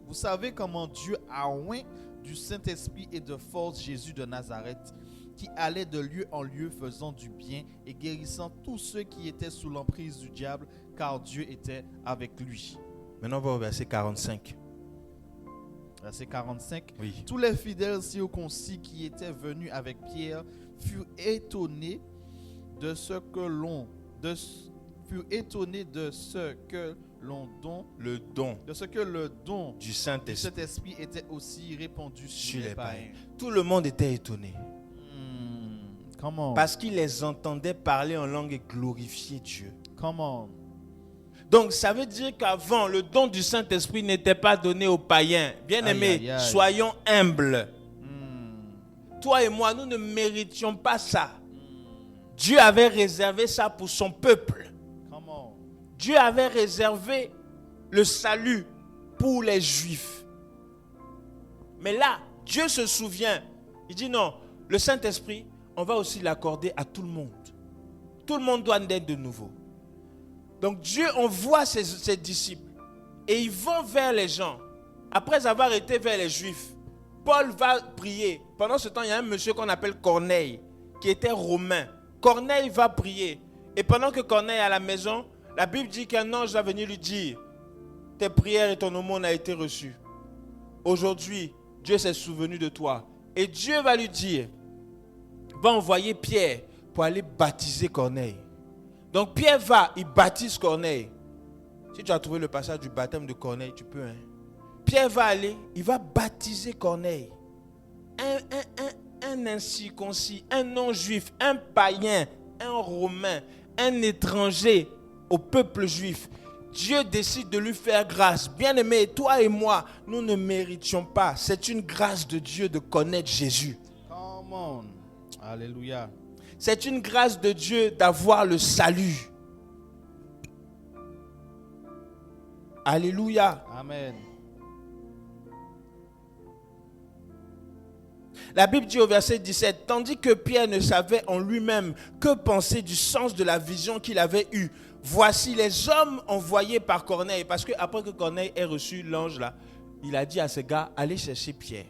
Vous savez comment Dieu a oint du Saint-Esprit et de force Jésus de Nazareth, qui allait de lieu en lieu faisant du bien et guérissant tous ceux qui étaient sous l'emprise du diable, car Dieu était avec lui. Maintenant on va au verset 45. Verset 45. Oui. Tous les fidèles circoncis qui étaient venus avec Pierre furent étonnés de ce que l'on le don du Saint-Esprit était aussi répandu sur les païens. Tout le monde était étonné. Comment? Parce qu'ils les entendaient parler en langue et glorifier Dieu. Comment? Donc ça veut dire qu'avant, le don du Saint-Esprit n'était pas donné aux païens. Bien-aimés, soyons humbles. Toi et moi, nous ne méritions pas ça. Dieu avait réservé ça pour son peuple. Comment? Dieu avait réservé le salut pour les Juifs. Mais là, Dieu se souvient. Il dit non, le Saint-Esprit, on va aussi l'accorder à tout le monde. Tout le monde doit naître de nouveau. Donc Dieu envoie ses disciples et ils vont vers les gens. Après avoir été vers les Juifs, Paul va prier. Pendant ce temps, il y a un monsieur qu'on appelle Corneille, qui était romain. Corneille va prier. Et pendant que Corneille est à la maison, la Bible dit qu'un ange va venir lui dire, tes prières et ton aumône a été reçues. Aujourd'hui, Dieu s'est souvenu de toi. Et Dieu va lui dire, va envoyer Pierre pour aller baptiser Corneille. Donc Pierre va, il baptise Corneille. Si tu as trouvé le passage du baptême de Corneille, tu peux. Pierre va aller, il va baptiser Corneille. Un incirconcis, un non-juif, un païen, un romain, un étranger au peuple juif. Dieu décide de lui faire grâce. Bien-aimé, toi et moi, nous ne méritions pas. C'est une grâce de Dieu de connaître Jésus. Come on. Alléluia. C'est une grâce de Dieu d'avoir le salut. Alléluia. Amen. La Bible dit au verset 17, tandis que Pierre ne savait en lui-même que penser du sens de la vision qu'il avait eue. Voici les hommes envoyés par Corneille. Parce que après que Corneille ait reçu l'ange là, il a dit à ce gars, allez chercher Pierre.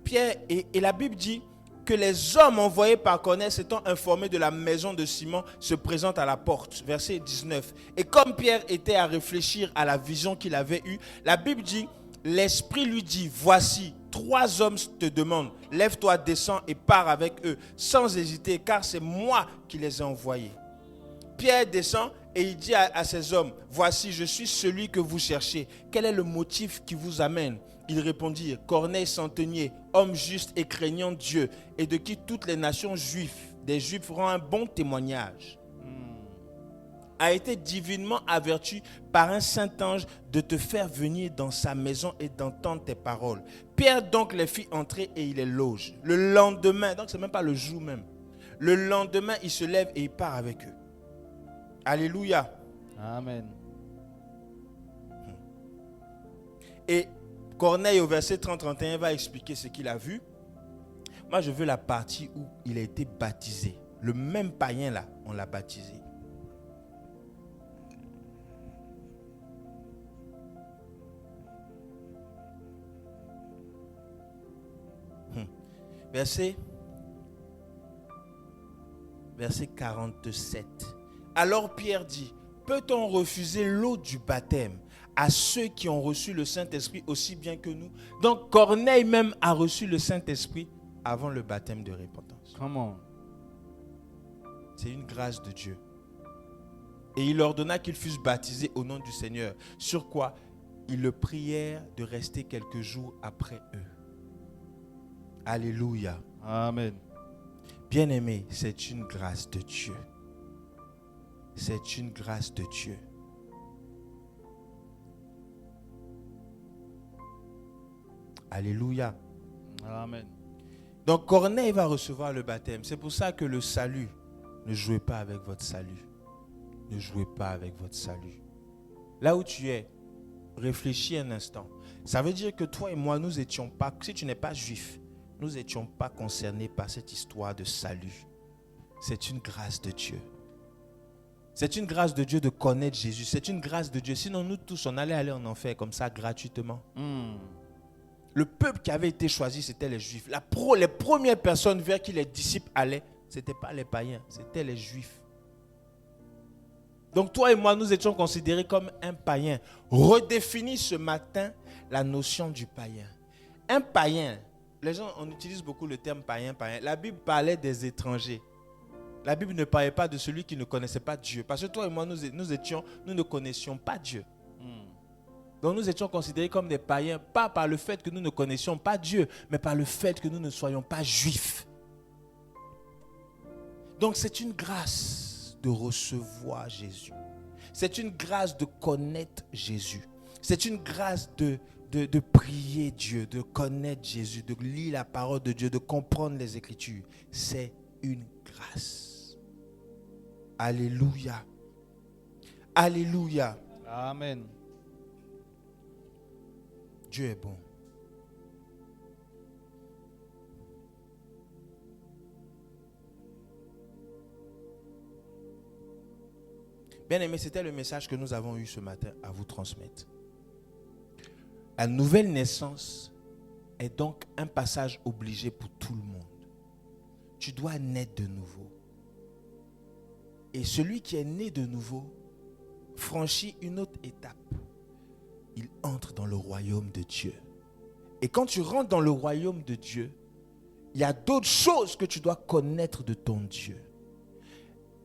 Pierre, et la Bible dit que les hommes envoyés par Corneille, s'étant informés de la maison de Simon, se présentent à la porte. Verset 19. Et comme Pierre était à réfléchir à la vision qu'il avait eue, la Bible dit, l'Esprit lui dit, voici, 3 hommes te demandent, lève-toi, descends et pars avec eux, sans hésiter, car c'est moi qui les ai envoyés. Pierre descend et il dit à ces hommes, voici, je suis celui que vous cherchez. Quel est le motif qui vous amène? Ils répondirent, Corneille centenier, homme juste et craignant Dieu, et de qui toutes les nations juives, des Juifs feront un bon témoignage, a été divinement averti par un saint ange de te faire venir dans sa maison et d'entendre tes paroles. Pierre donc les fit entrer et il les loge. Le lendemain, donc c'est même pas le jour même, le lendemain il se lève et il part avec eux. Alléluia. Amen. Et Corneille au verset 30-31 va expliquer ce qu'il a vu. Moi je veux la partie où il a été baptisé. Le même païen là, on l'a baptisé. Verset 47. Alors Pierre dit, peut-on refuser l'eau du baptême à ceux qui ont reçu le Saint-Esprit aussi bien que nous? Donc Corneille même a reçu le Saint-Esprit avant le baptême de repentance. Come on. C'est une grâce de Dieu. Et il ordonna qu'ils fussent baptisés au nom du Seigneur. Sur quoi ils le prièrent de rester quelques jours après eux. Alléluia. Amen. Bien-aimé, c'est une grâce de Dieu. C'est une grâce de Dieu. Alléluia. Amen. Donc Corneille va recevoir le baptême. C'est pour ça que le salut, ne jouez pas avec votre salut. Ne jouez pas avec votre salut. Là où tu es, réfléchis un instant. Ça veut dire que toi et moi, nous n'étions pas, si tu n'es pas juif, nous n'étions pas concernés par cette histoire de salut. C'est une grâce de Dieu. C'est une grâce de Dieu de connaître Jésus. C'est une grâce de Dieu. Sinon, nous tous, on allait aller en enfer comme ça, gratuitement. Le peuple qui avait été choisi, c'était les Juifs. Les premières personnes vers qui les disciples allaient, ce n'étaient pas les païens, c'était les Juifs. Donc toi et moi, nous étions considérés comme un païen. Redéfinis ce matin la notion du païen. Un païen, les gens, on utilise beaucoup le terme païen. La Bible parlait des étrangers. La Bible ne parlait pas de celui qui ne connaissait pas Dieu. Parce que toi et moi, nous ne connaissions pas Dieu. Donc nous étions considérés comme des païens, pas par le fait que nous ne connaissions pas Dieu, mais par le fait que nous ne soyons pas juifs. Donc c'est une grâce de recevoir Jésus. C'est une grâce de connaître Jésus. C'est une grâce de prier Dieu, de connaître Jésus, de lire la parole de Dieu, de comprendre les Écritures. C'est une grâce. Alléluia. Alléluia. Amen. Dieu est bon. Bien-aimés, c'était le message que nous avons eu ce matin à vous transmettre. La nouvelle naissance est donc un passage obligé pour tout le monde. Tu dois naître de nouveau. Et celui qui est né de nouveau franchit une autre étape. Il entre dans le royaume de Dieu. Et quand tu rentres dans le royaume de Dieu, il y a d'autres choses que tu dois connaître de ton Dieu.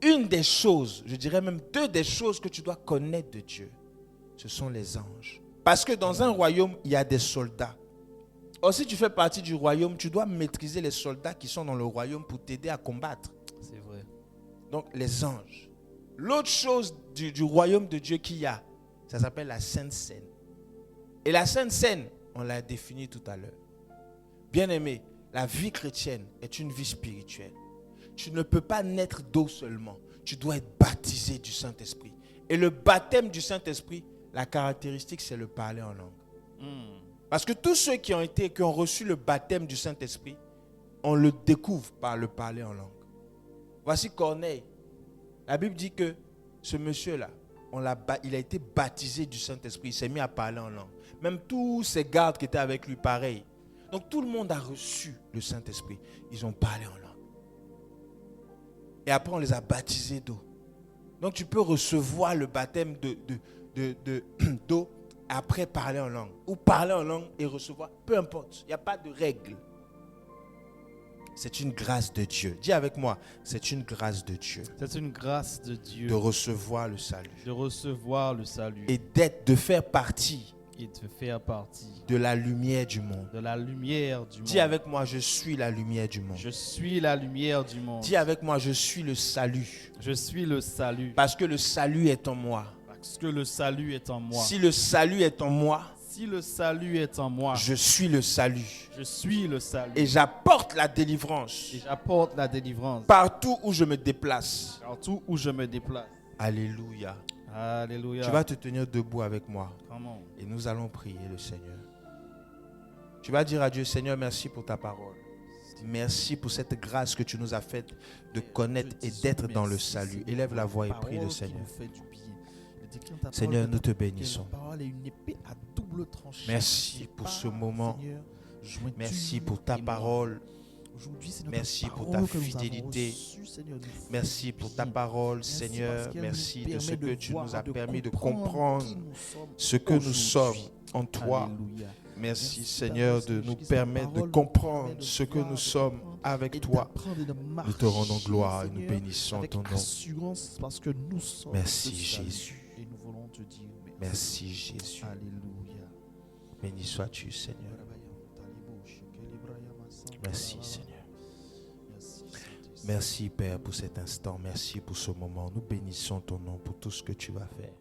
Une des choses, je dirais même 2 des choses que tu dois connaître de Dieu, ce sont les anges. Parce que dans un royaume, il y a des soldats. Or, si tu fais partie du royaume, tu dois maîtriser les soldats qui sont dans le royaume pour t'aider à combattre. C'est vrai. Donc, les anges. L'autre chose du royaume de Dieu qu'il y a, ça s'appelle la Sainte Seine. Et la Sainte Seine, on l'a définie tout à l'heure. Bien-aimé, la vie chrétienne est une vie spirituelle. Tu ne peux pas naître d'eau seulement. Tu dois être baptisé du Saint-Esprit. Et le baptême du Saint-Esprit, la caractéristique, c'est le parler en langue. Parce que tous ceux qui ont reçu le baptême du Saint-Esprit, on le découvre par le parler en langue. Voici Corneille. La Bible dit que ce monsieur-là, il a été baptisé du Saint-Esprit. Il s'est mis à parler en langue. Même tous ses gardes qui étaient avec lui, pareil. Donc tout le monde a reçu le Saint-Esprit. Ils ont parlé en langue. Et après, on les a baptisés d'eau. Donc tu peux recevoir le baptême d'eau après parler en langue. Ou parler en langue et recevoir. Peu importe. Il n'y a pas de règle. C'est une grâce de Dieu. Dis avec moi, c'est une grâce de Dieu. C'est une grâce de Dieu De recevoir le salut. de recevoir le salut Et de faire partie et de faire partie de la lumière du monde. de la lumière du monde. Dis avec moi, je suis la lumière du monde. Je suis la lumière du monde. Dis avec moi, je suis le salut. Je suis le salut. Parce que le salut est en moi. Parce que le salut est en moi. Si le salut est en moi, Si le salut est en moi, je suis le salut. je suis le salut. Et j'apporte la délivrance Et j'apporte la délivrance partout où je me déplace. partout où je me déplace. Alléluia. Alléluia. Tu vas te tenir debout avec moi. Come on. Et nous allons prier le Seigneur. Tu vas dire à Dieu, Seigneur, merci pour ta parole. Merci pour cette grâce que tu nous as faite de connaître et d'être dans le salut. Élève la voix et prie le Seigneur. Seigneur, nous te bénissons. Merci pour ce moment. Merci pour ta parole. Merci pour ta fidélité. Merci pour ta parole, Seigneur. Merci de ce que tu nous as permis de comprendre ce que nous sommes en toi. Merci, Seigneur, de nous permettre de comprendre ce que nous sommes avec toi. Nous te rendons gloire et nous bénissons ton nom. Parce que nous sommes Merci, le salut. Jésus. Et nous voulons te dire Merci, Jésus. Alléluia. Béni sois-tu, Seigneur. Merci, Seigneur. Merci, Père, pour cet instant. Merci pour ce moment. Nous bénissons ton nom pour tout ce que tu vas faire.